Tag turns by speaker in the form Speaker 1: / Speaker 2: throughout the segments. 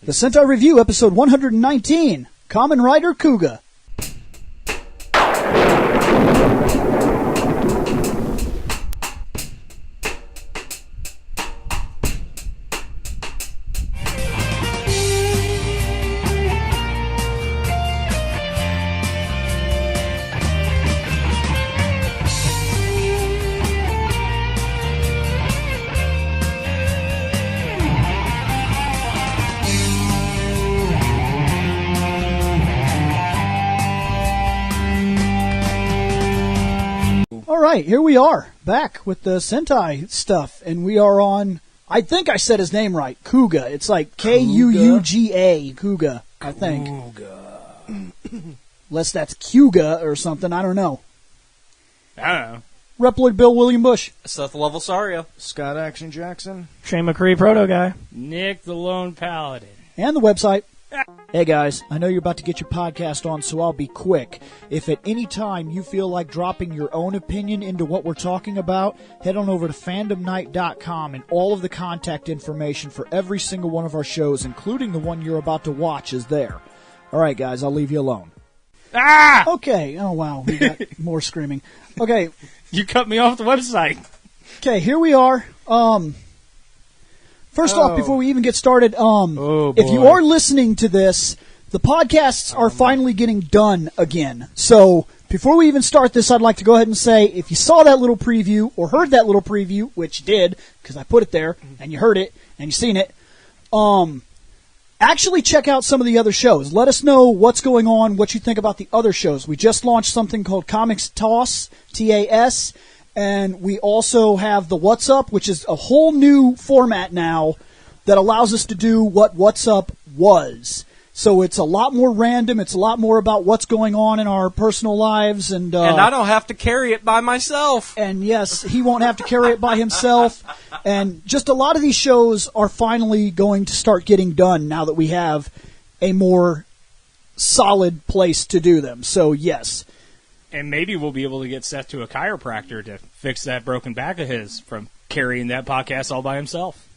Speaker 1: The Sentai Review, episode 119, Kamen Rider Kuuga. Alright, here we are, back with the Sentai stuff, and we are on, I think I said his name right, Kuuga. It's like K-U-U-G-A, Kuuga, I think. Kuuga. Unless that's Kuuga or something, I don't know.
Speaker 2: I don't know.
Speaker 1: Reploid Bill William Bush.
Speaker 3: Seth Level-Sario.
Speaker 4: Scott Action Jackson.
Speaker 5: Shane McCree, Proto Guy.
Speaker 2: Nick the Lone Paladin.
Speaker 1: And the website. Hey guys, I know you're about to get your podcast on, so I'll be quick. If at any time you feel like dropping your own opinion into what we're talking about, head on over to fandomnight.com, and all of the contact information for every single one of our shows, including the one you're about to watch, is there. Alright guys, I'll leave you alone.
Speaker 2: Ah!
Speaker 1: Okay, oh wow, we got more screaming. Okay.
Speaker 2: You cut me off the website.
Speaker 1: Okay, here we are. First off, before we even get started, if you are listening to this, the podcasts are finally getting done again. So, before we even start this, I'd like to go ahead and say, if you saw that little preview, or heard that little preview, which you did, because I put it there, and you heard it, and you seen it, actually check out some of the other shows. Let us know what's going on, what you think about the other shows. We just launched something called Comics Toss, T-A-S, and we also have the What's Up, which is a whole new format now that allows us to do what What's Up was. So it's a lot more random. It's a lot more about what's going on in our personal lives. And
Speaker 3: I don't have to carry it by myself.
Speaker 1: And yes, he won't have to carry it by himself. And just a lot of these shows are finally going to start getting done now that we have a more solid place to do them. So yes.
Speaker 2: And maybe we'll be able to get Seth to a chiropractor to fix that broken back of his from carrying that podcast all by himself.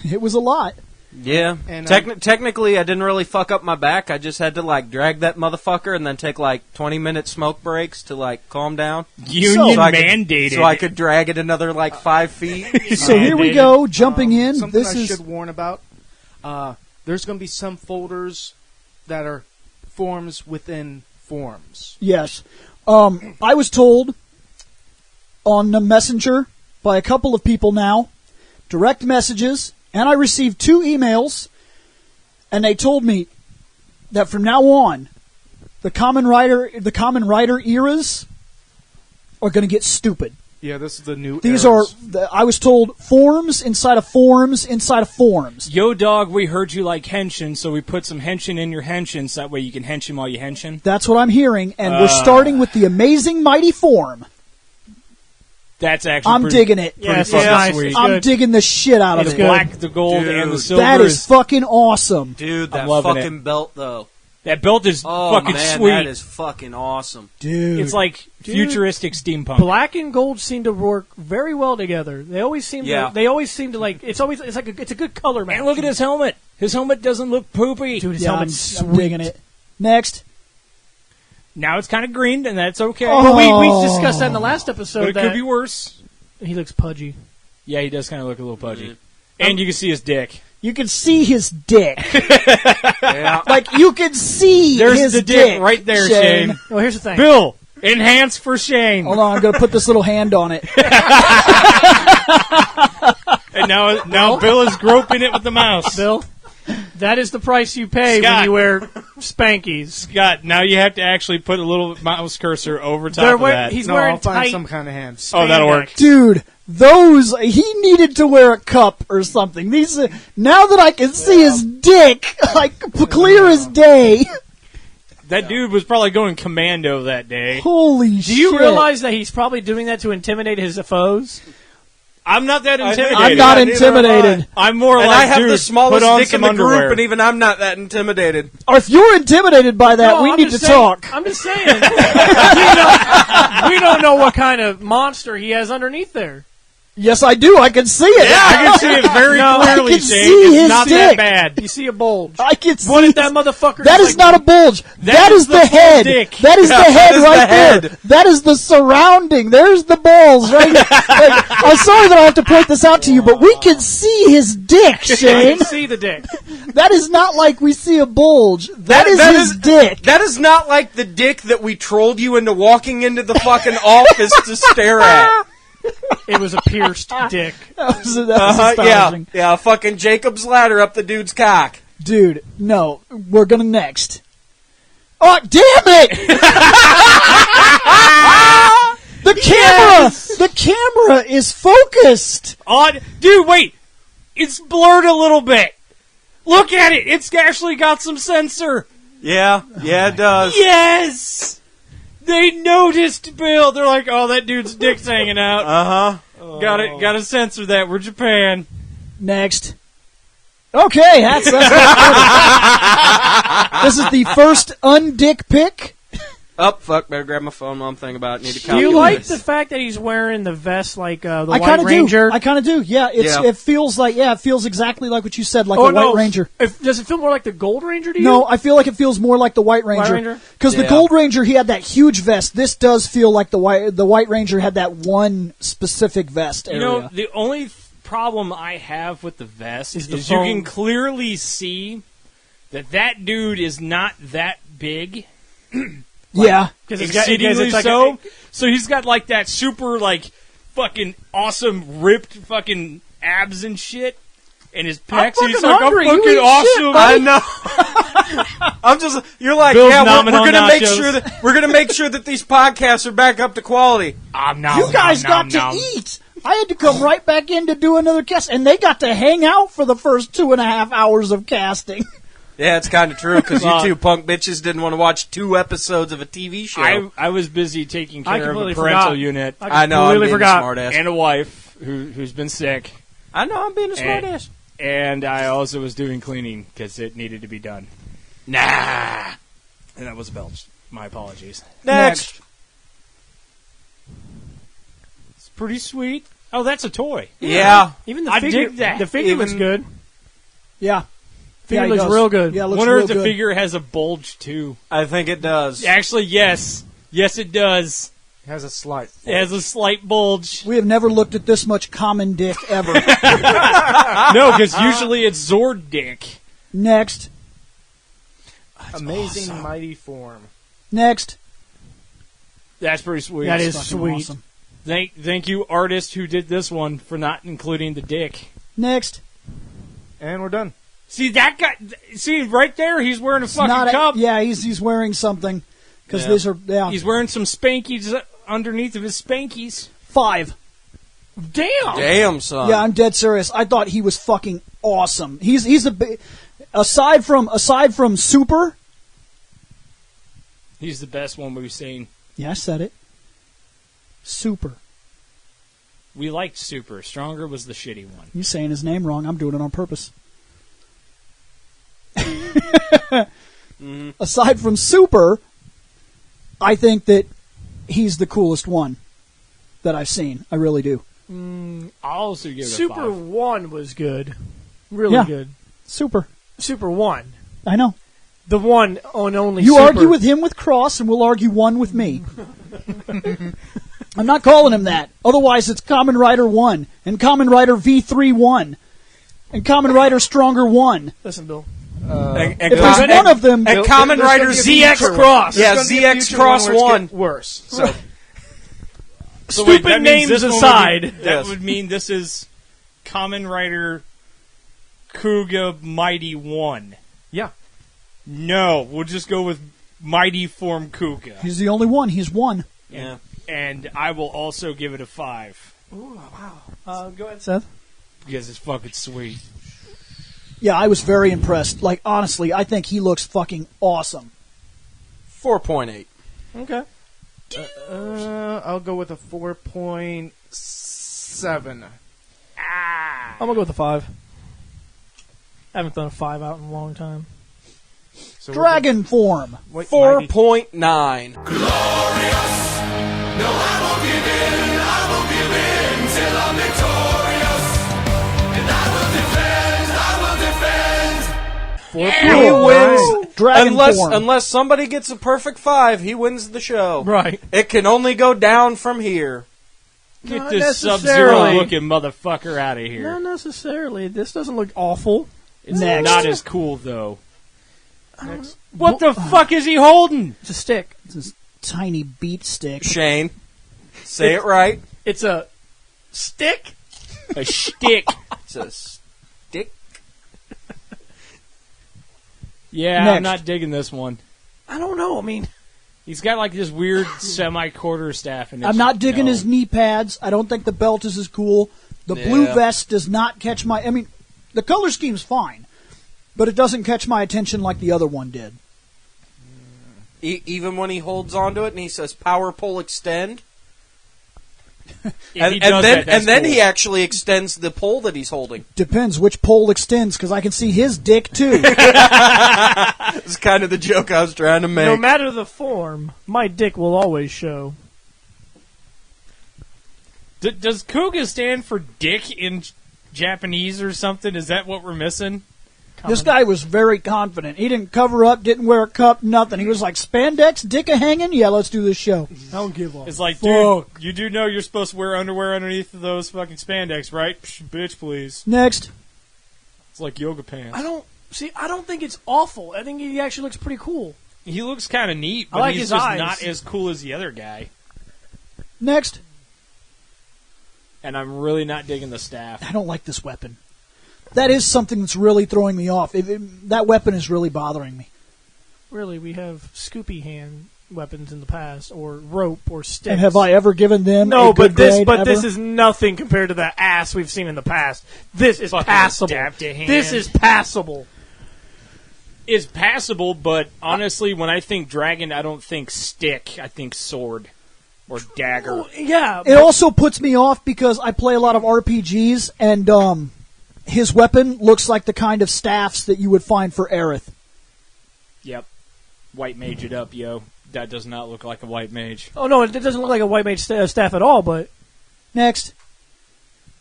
Speaker 1: It was a lot.
Speaker 3: Yeah. And technically, I didn't really fuck up my back. I just had to, drag that motherfucker and then take, 20-minute smoke breaks to, calm down.
Speaker 2: Union mandated.
Speaker 3: So I could drag it another, 5 feet.
Speaker 1: So here we go, jumping in.
Speaker 4: Something I should warn about. There's going to be some folders that are forms within forms.
Speaker 1: Yes. I was told on the messenger by a couple of people now, direct messages, and I received 2 emails, and they told me that from now on, the Kamen Rider eras are going to get stupid.
Speaker 4: Yeah, this is the new
Speaker 1: These
Speaker 4: eras.
Speaker 1: I was told, forms inside of forms inside of forms.
Speaker 2: Yo, dog, we heard you like henshin, so we put some henshin in your henshin so that way you can henshin while you henshin.
Speaker 1: That's what I'm hearing, and we're starting with the Amazing Mighty Form.
Speaker 2: That's actually
Speaker 1: I'm digging it.
Speaker 2: Yes,
Speaker 5: nice.
Speaker 2: sweet.
Speaker 1: I'm digging the shit out of
Speaker 2: It's
Speaker 1: it.
Speaker 2: black, the gold, and the silver.
Speaker 1: That is fucking awesome.
Speaker 3: Dude, that
Speaker 2: loving
Speaker 3: fucking belt, though.
Speaker 2: That belt is fucking sweet.
Speaker 3: That is fucking awesome.
Speaker 1: Dude.
Speaker 2: It's like futuristic steampunk.
Speaker 5: Black and gold seem to work very well together. They always seem to. They always seem to it's a good color match.
Speaker 2: And look at his helmet. His helmet doesn't look poopy.
Speaker 5: Dude, his
Speaker 1: Yeah,
Speaker 5: helmet's
Speaker 1: I'm digging it. Next.
Speaker 2: Now it's kind of green, and that's okay.
Speaker 5: Well, we discussed that in the last episode.
Speaker 2: But it could be worse.
Speaker 5: He looks pudgy.
Speaker 2: Yeah, he does kind of look a little pudgy. And you can see his dick.
Speaker 1: You can see his dick.
Speaker 3: Yeah.
Speaker 1: You can see
Speaker 2: There's
Speaker 1: his
Speaker 2: the dick right there, Shane.
Speaker 5: Well, here's the thing.
Speaker 2: Bill, enhance for Shane.
Speaker 1: Hold on, I'm going to put this little hand on it.
Speaker 2: And now Bill is groping it with the mouse.
Speaker 5: Bill, that is the price you pay when you wear Spankies.
Speaker 2: Scott, now you have to actually put a little mouse cursor over top of that.
Speaker 5: He's wearing
Speaker 4: I'll find
Speaker 5: tight
Speaker 4: some kind of hand.
Speaker 2: Oh, that'll work.
Speaker 1: Dude, he needed to wear a cup or something. These, now that I can see his dick, clear as day.
Speaker 2: That dude was probably going commando that day.
Speaker 1: Holy shit.
Speaker 5: Do you realize that he's probably doing that to intimidate his foes?
Speaker 2: I'm not that intimidated.
Speaker 1: I'm not intimidated.
Speaker 2: I'm more
Speaker 3: And
Speaker 2: like,
Speaker 3: I have
Speaker 2: dude,
Speaker 3: the smallest
Speaker 2: put on
Speaker 3: dick in
Speaker 2: some
Speaker 3: the
Speaker 2: underwear.
Speaker 3: group, and even I'm not that intimidated.
Speaker 1: Or if you're intimidated by that, we need to talk.
Speaker 5: I'm just saying. We don't know what kind of monster he has underneath there.
Speaker 1: Yes, I do. I can see it.
Speaker 2: Yeah, I can see it very clearly,
Speaker 1: I can
Speaker 2: Shane.
Speaker 1: see
Speaker 2: It's
Speaker 1: his
Speaker 2: not
Speaker 1: dick.
Speaker 2: that bad.
Speaker 5: You see a bulge.
Speaker 1: I can see
Speaker 5: What if that motherfucker?
Speaker 1: That is not a bulge. That is the
Speaker 2: full
Speaker 1: head.
Speaker 2: dick.
Speaker 1: That is the head
Speaker 3: is
Speaker 1: right
Speaker 3: the head.
Speaker 1: there. That is the surrounding. There's the balls right here. I'm sorry that I have to point this out to you, but we can see his dick,
Speaker 5: You
Speaker 1: Shane.
Speaker 5: can see the dick.
Speaker 1: That is not like we see a bulge. That is his dick.
Speaker 3: That is not like the dick that we trolled you into walking into the fucking office to stare at.
Speaker 5: It was a pierced dick.
Speaker 1: That was astonishing.
Speaker 3: Yeah, fucking Jacob's ladder up the dude's cock.
Speaker 1: Dude, no. We're gonna next. Oh, damn it! The camera!
Speaker 2: Yes!
Speaker 1: The camera is focused!
Speaker 2: Dude, wait. It's blurred a little bit. Look at it. It's actually got some sensor.
Speaker 3: Yeah, it does.
Speaker 2: Yes! They noticed, Bill. They're like, oh, that dude's dick's hanging out.
Speaker 3: Uh-huh.
Speaker 2: Gotta censor that. We're Japan.
Speaker 1: Next. Okay, that's this is the first undick pick.
Speaker 3: Oh, fuck, better grab my phone while I'm thinking about it. Need to
Speaker 5: Do
Speaker 3: calculate
Speaker 5: you like
Speaker 3: this.
Speaker 5: the fact that he's wearing the vest like the
Speaker 1: I
Speaker 5: White
Speaker 1: kind of
Speaker 5: Ranger?
Speaker 1: do. I kind of do. Yeah, it feels like it feels exactly like what you said, like the White Ranger.
Speaker 5: Does it feel more like the Gold Ranger to you?
Speaker 1: No, I feel like it feels more like the White Ranger. Because the Gold Ranger, he had that huge vest. This does feel like the White Ranger had that one specific vest area.
Speaker 2: You know, the only problem I have with the vest is you
Speaker 5: foam.
Speaker 2: can clearly see that dude is not that big.
Speaker 1: Yeah.
Speaker 2: Exceedingly so. So he's got like that super fucking awesome ripped fucking abs and shit. And his pecs, he's like, I'm
Speaker 5: hungry. You
Speaker 2: fucking
Speaker 5: eat
Speaker 2: awesome.
Speaker 3: I know. You're like,
Speaker 2: Bill's
Speaker 3: yeah,
Speaker 2: nomming
Speaker 3: we're
Speaker 2: on
Speaker 3: gonna make
Speaker 2: nachos.
Speaker 3: sure that these podcasts are back up to quality.
Speaker 1: You guys got to eat. I had to come right back in to do another cast, and they got to hang out for the first 2.5 hours of casting.
Speaker 3: Yeah, it's kind of true, because you two punk bitches didn't want to watch 2 episodes of a TV show.
Speaker 2: I was busy taking care of a
Speaker 5: completely
Speaker 2: parental
Speaker 5: forgot.
Speaker 2: unit
Speaker 3: I know, I'm being a smartass.
Speaker 2: and a wife who's been sick.
Speaker 3: I know, I'm being a smartass.
Speaker 2: And I also was doing cleaning because it needed to be done. And that was a belch. My apologies.
Speaker 3: Next.
Speaker 2: It's pretty sweet. Oh, that's a toy.
Speaker 3: Yeah.
Speaker 5: Even the
Speaker 2: I
Speaker 5: figure,
Speaker 2: dig that.
Speaker 5: The figure looks good.
Speaker 1: Yeah.
Speaker 5: Figure
Speaker 1: he
Speaker 5: looks
Speaker 1: does.
Speaker 5: real good.
Speaker 1: Yeah, it looks
Speaker 2: Wonder
Speaker 1: real
Speaker 2: if the
Speaker 1: good.
Speaker 2: figure has a bulge too.
Speaker 3: I think it does.
Speaker 2: Actually, yes. Yes, it does.
Speaker 4: It has a slight.
Speaker 2: It has a slight bulge.
Speaker 1: We have never looked at this much common dick ever.
Speaker 2: No, because usually it's Zord dick.
Speaker 1: Next.
Speaker 4: Amazing mighty form.
Speaker 1: Next.
Speaker 2: That's pretty sweet.
Speaker 5: That is
Speaker 1: Fucking
Speaker 5: sweet.
Speaker 1: awesome.
Speaker 2: Thank you, artist who did this one, for not including the dick.
Speaker 1: Next.
Speaker 4: And we're done.
Speaker 2: See that guy? See right there, he's wearing a fucking
Speaker 1: Not
Speaker 2: cup.
Speaker 1: yeah, he's wearing something. Because these are,
Speaker 2: He's wearing some spankies underneath of his spankies.
Speaker 1: 5.
Speaker 5: Damn.
Speaker 3: Damn, son.
Speaker 1: Yeah, I'm dead serious. I thought he was fucking awesome. He's a big, aside from Super.
Speaker 2: He's the best one we've seen.
Speaker 1: Yeah, I said it. Super.
Speaker 2: We liked Super. Stronger was the shitty one.
Speaker 1: You're saying his name wrong. I'm doing it on purpose. Aside from Super, I think that he's the coolest one that I've seen. I really do.
Speaker 2: I'll also give it a
Speaker 5: Super
Speaker 2: 5.
Speaker 5: 1 was good. Really
Speaker 1: Yeah.
Speaker 5: good.
Speaker 1: Super.
Speaker 5: Super 1.
Speaker 1: I know.
Speaker 5: The one on only
Speaker 1: You
Speaker 5: Super.
Speaker 1: argue with him with Cross, and we'll argue one with me. I'm not calling him that. Otherwise, it's Kamen Rider 1, and Kamen Rider V3 1, and Kamen Rider Stronger 1.
Speaker 5: Listen, Bill.
Speaker 3: And
Speaker 1: If there's one of them...
Speaker 3: And Kamen Rider ZX Cross. Yeah, ZX Cross 1.
Speaker 4: Worse. So
Speaker 2: So wait,
Speaker 5: Stupid
Speaker 2: that means
Speaker 5: names
Speaker 2: this one would
Speaker 5: aside.
Speaker 2: be- that
Speaker 3: Yes.
Speaker 2: would mean this is Kamen Rider Kuuga Mighty 1.
Speaker 4: yeah.
Speaker 2: No, we'll just go with Mighty Form Kuuga.
Speaker 1: He's the only one. He's one.
Speaker 3: Yeah.
Speaker 2: And I will also give it a 5.
Speaker 5: Go ahead, Seth.
Speaker 2: Because it's fucking sweet.
Speaker 1: Yeah, I was very impressed. Like, honestly, I think he looks fucking awesome.
Speaker 3: 4.8.
Speaker 5: Okay.
Speaker 4: I'll go with a 4.7.
Speaker 5: I'm going to go with a 5. I haven't done a 5 out in a long time.
Speaker 4: So
Speaker 1: Dragon form.
Speaker 3: 4.9.
Speaker 6: Glorious. No, I won't give in till I'm victorious.
Speaker 3: He wins.
Speaker 1: Dragon form.
Speaker 3: Unless somebody gets a perfect 5, he wins the show.
Speaker 5: Right.
Speaker 3: It can only go down from here.
Speaker 2: Get
Speaker 5: Not
Speaker 2: this
Speaker 5: necessarily.
Speaker 2: Sub-Zero looking motherfucker out of here.
Speaker 5: Not necessarily. This doesn't look awful.
Speaker 2: It's
Speaker 1: Next.
Speaker 2: not as cool, though.
Speaker 4: Next.
Speaker 2: What the fuck is he holding?
Speaker 5: It's a stick.
Speaker 1: It's this tiny beat stick.
Speaker 3: Shane, say it right.
Speaker 5: It's a stick?
Speaker 2: A shtick.
Speaker 3: It's a stick.
Speaker 2: Yeah,
Speaker 1: Next.
Speaker 2: I'm not digging this one.
Speaker 5: I don't know. I mean,
Speaker 2: He's got like this weird semi-quarter staff. And
Speaker 1: I'm not digging his knee pads. I don't think the belt is as cool. The blue vest does not catch my... I mean, the color scheme's fine, but it doesn't catch my attention like the other one did.
Speaker 3: Even when he holds onto it and he says "power pull extend,"
Speaker 2: If he
Speaker 3: and
Speaker 2: does
Speaker 3: then
Speaker 2: that's cool.
Speaker 3: he actually extends the pole that he's holding.
Speaker 1: Depends which pole extends, because I can see his dick, too.
Speaker 3: It's kind of the joke I was trying to make.
Speaker 5: no matter the form, my dick will always show.
Speaker 2: Does Kuuga stand for dick in Japanese or something? Is that what we're missing?
Speaker 1: This guy was very confident. He didn't cover up, didn't wear a cup, nothing. He was like, spandex, dick a-hanging? Yeah, let's do this show.
Speaker 5: I don't give a
Speaker 2: It's like,
Speaker 1: Fuck.
Speaker 2: dude, you do know you're supposed to wear underwear underneath of those fucking spandex, right? Psh, bitch, please.
Speaker 1: Next.
Speaker 2: It's like yoga pants.
Speaker 5: I don't think it's awful. I think he actually looks pretty cool.
Speaker 2: He looks kind of neat,
Speaker 5: I
Speaker 2: but
Speaker 5: like
Speaker 2: he's
Speaker 5: his
Speaker 2: just
Speaker 5: eyes.
Speaker 2: not as cool as the other guy.
Speaker 1: Next.
Speaker 2: And I'm really not digging the staff.
Speaker 1: I don't like this weapon. That is something that's really throwing me off. That weapon is really bothering me.
Speaker 5: Really, we have scoopy hand weapons in the past, or rope, or sticks.
Speaker 1: And have I ever given them
Speaker 5: No,
Speaker 1: a good grade ever?
Speaker 5: this is nothing compared to the ass we've seen in the past. This is
Speaker 2: Fucking
Speaker 5: passable.
Speaker 2: adapted hand.
Speaker 5: This is passable.
Speaker 2: It's passable, but honestly, when I think dragon, I don't think stick. I think sword or dagger.
Speaker 5: Yeah,
Speaker 1: It also puts me off because I play a lot of RPGs, and his weapon looks like the kind of staffs that you would find for Aerith.
Speaker 2: Yep. White mage it up, yo. That does not look like a white mage.
Speaker 5: Oh no, it doesn't look like a white mage staff at all. But
Speaker 1: Next.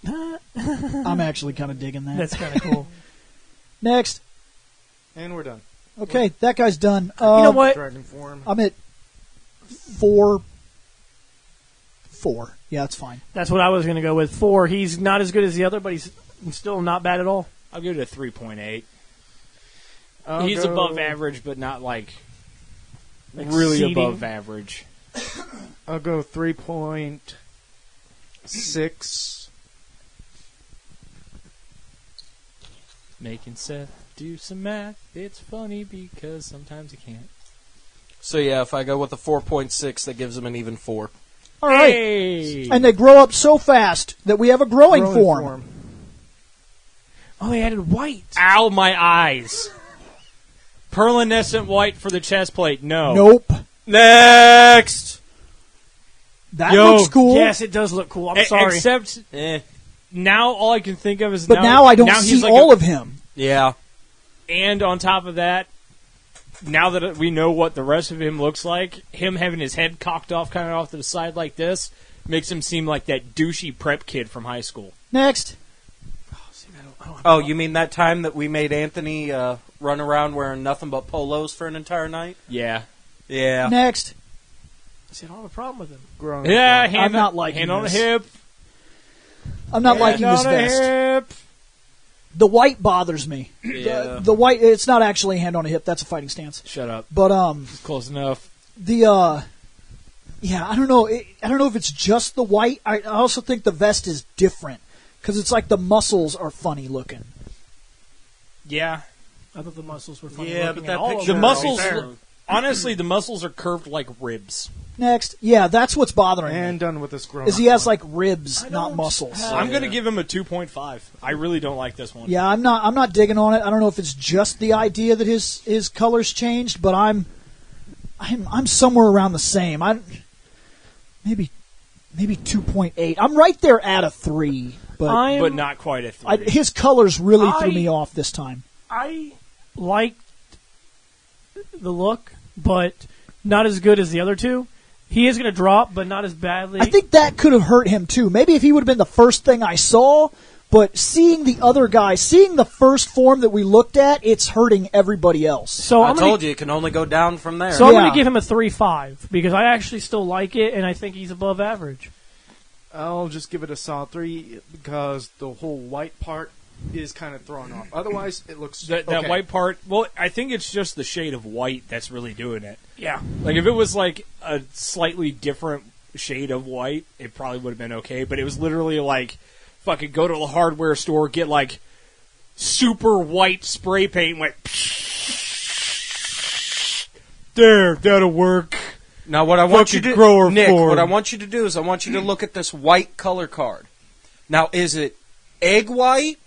Speaker 1: I'm actually kind of digging that.
Speaker 5: that's kind of cool.
Speaker 1: Next.
Speaker 4: And we're done.
Speaker 1: Okay, that guy's done.
Speaker 5: You know what?
Speaker 4: Dragon form.
Speaker 1: I'm at 4. Yeah, that's fine.
Speaker 5: That's what I was going to go with. 4. He's not as good as the other, but he's still not bad at all.
Speaker 2: I'll give it a 3.8.
Speaker 4: I'll
Speaker 2: He's
Speaker 4: go-
Speaker 2: above average, but not like really
Speaker 5: Exceeding.
Speaker 2: above average.
Speaker 4: I'll go 3.6.
Speaker 2: Making Seth do some math. It's funny because sometimes he can't.
Speaker 3: So yeah, if I go with a 4.6, that gives him an even 4.
Speaker 1: All right.
Speaker 2: Hey!
Speaker 1: And they grow up so fast that we have a growing form.
Speaker 5: Oh, he added white.
Speaker 2: Ow, my eyes. Perlunescent white for the chest plate. No.
Speaker 1: Nope.
Speaker 3: Next!
Speaker 1: That
Speaker 2: Yo,
Speaker 1: looks cool.
Speaker 5: Yes, it does look cool. I'm sorry.
Speaker 2: Except now all I can think of is
Speaker 1: But now I don't
Speaker 2: he's
Speaker 1: see
Speaker 2: like
Speaker 1: all of him.
Speaker 3: Yeah.
Speaker 2: And on top of that, now that we know what the rest of him looks like, him having his head cocked off kind of off to the side like this makes him seem like that douchey prep kid from high school.
Speaker 1: Next.
Speaker 3: Oh, you mean that time that we made Anthony run around wearing nothing but polos for an entire night?
Speaker 2: Yeah.
Speaker 3: Yeah.
Speaker 1: Next.
Speaker 5: See, I don't have a problem with him.
Speaker 4: Grown
Speaker 2: Yeah,
Speaker 4: form.
Speaker 2: hand,
Speaker 1: I'm not liking
Speaker 2: hand on a
Speaker 1: this.
Speaker 2: hip.
Speaker 1: I'm not liking
Speaker 2: hand
Speaker 1: this
Speaker 2: on a
Speaker 1: vest.
Speaker 2: hip.
Speaker 1: The white bothers me.
Speaker 3: Yeah.
Speaker 1: The white, it's not actually hand on a hip. That's a fighting stance.
Speaker 2: Shut up.
Speaker 1: But
Speaker 2: Close enough.
Speaker 1: yeah, I don't know. I don't know if it's just the white. I also think the vest is different because it's like the muscles are funny looking.
Speaker 2: Yeah.
Speaker 5: I thought the muscles were funny
Speaker 3: Yeah,
Speaker 5: looking.
Speaker 3: but that
Speaker 5: and all of
Speaker 3: picture-
Speaker 2: The
Speaker 5: them,
Speaker 2: muscles,
Speaker 5: to be fair.
Speaker 2: honestly, the muscles are curved like ribs.
Speaker 1: Next, yeah, that's what's bothering
Speaker 4: And
Speaker 1: me.
Speaker 4: done with this grown
Speaker 1: Is he has like ribs, not
Speaker 5: don't
Speaker 1: muscles.
Speaker 5: have-
Speaker 2: I'm going to give him a 2.5. I really don't like this one.
Speaker 1: Yeah, I'm not digging on it. I don't know if it's just the idea that his colors changed, but I'm somewhere around the same. Maybe 2.8. I'm right there at a 3, but
Speaker 2: But not quite a 3.
Speaker 1: his colors really threw me off this time.
Speaker 5: I liked the look, but not as good as the other two. He is going to drop, but not as badly.
Speaker 1: I think that could have hurt him too. Maybe if he would have been the first thing I saw, But seeing the other guy, seeing the first form that we looked at, it's hurting everybody else.
Speaker 5: So
Speaker 3: I told you, it can only go down from there.
Speaker 5: So I'm going to give him a 3.5 because I actually still like it, and I think he's above average.
Speaker 4: I'll just give it a solid 3 because the whole white part is kind of thrown off. Otherwise, it looks
Speaker 2: that white part. Well, I think it's just the shade of white that's really doing it.
Speaker 5: Yeah.
Speaker 2: Like if it was like a slightly different shade of white, it probably would have been okay. But it was literally like. Fucking go to the hardware store, get like super white spray paint, and went there. That'll work.
Speaker 3: Now, what I want you to
Speaker 2: do,
Speaker 3: Nick, what I want you to do is I want you to look at this white color card. Now, is it egg white,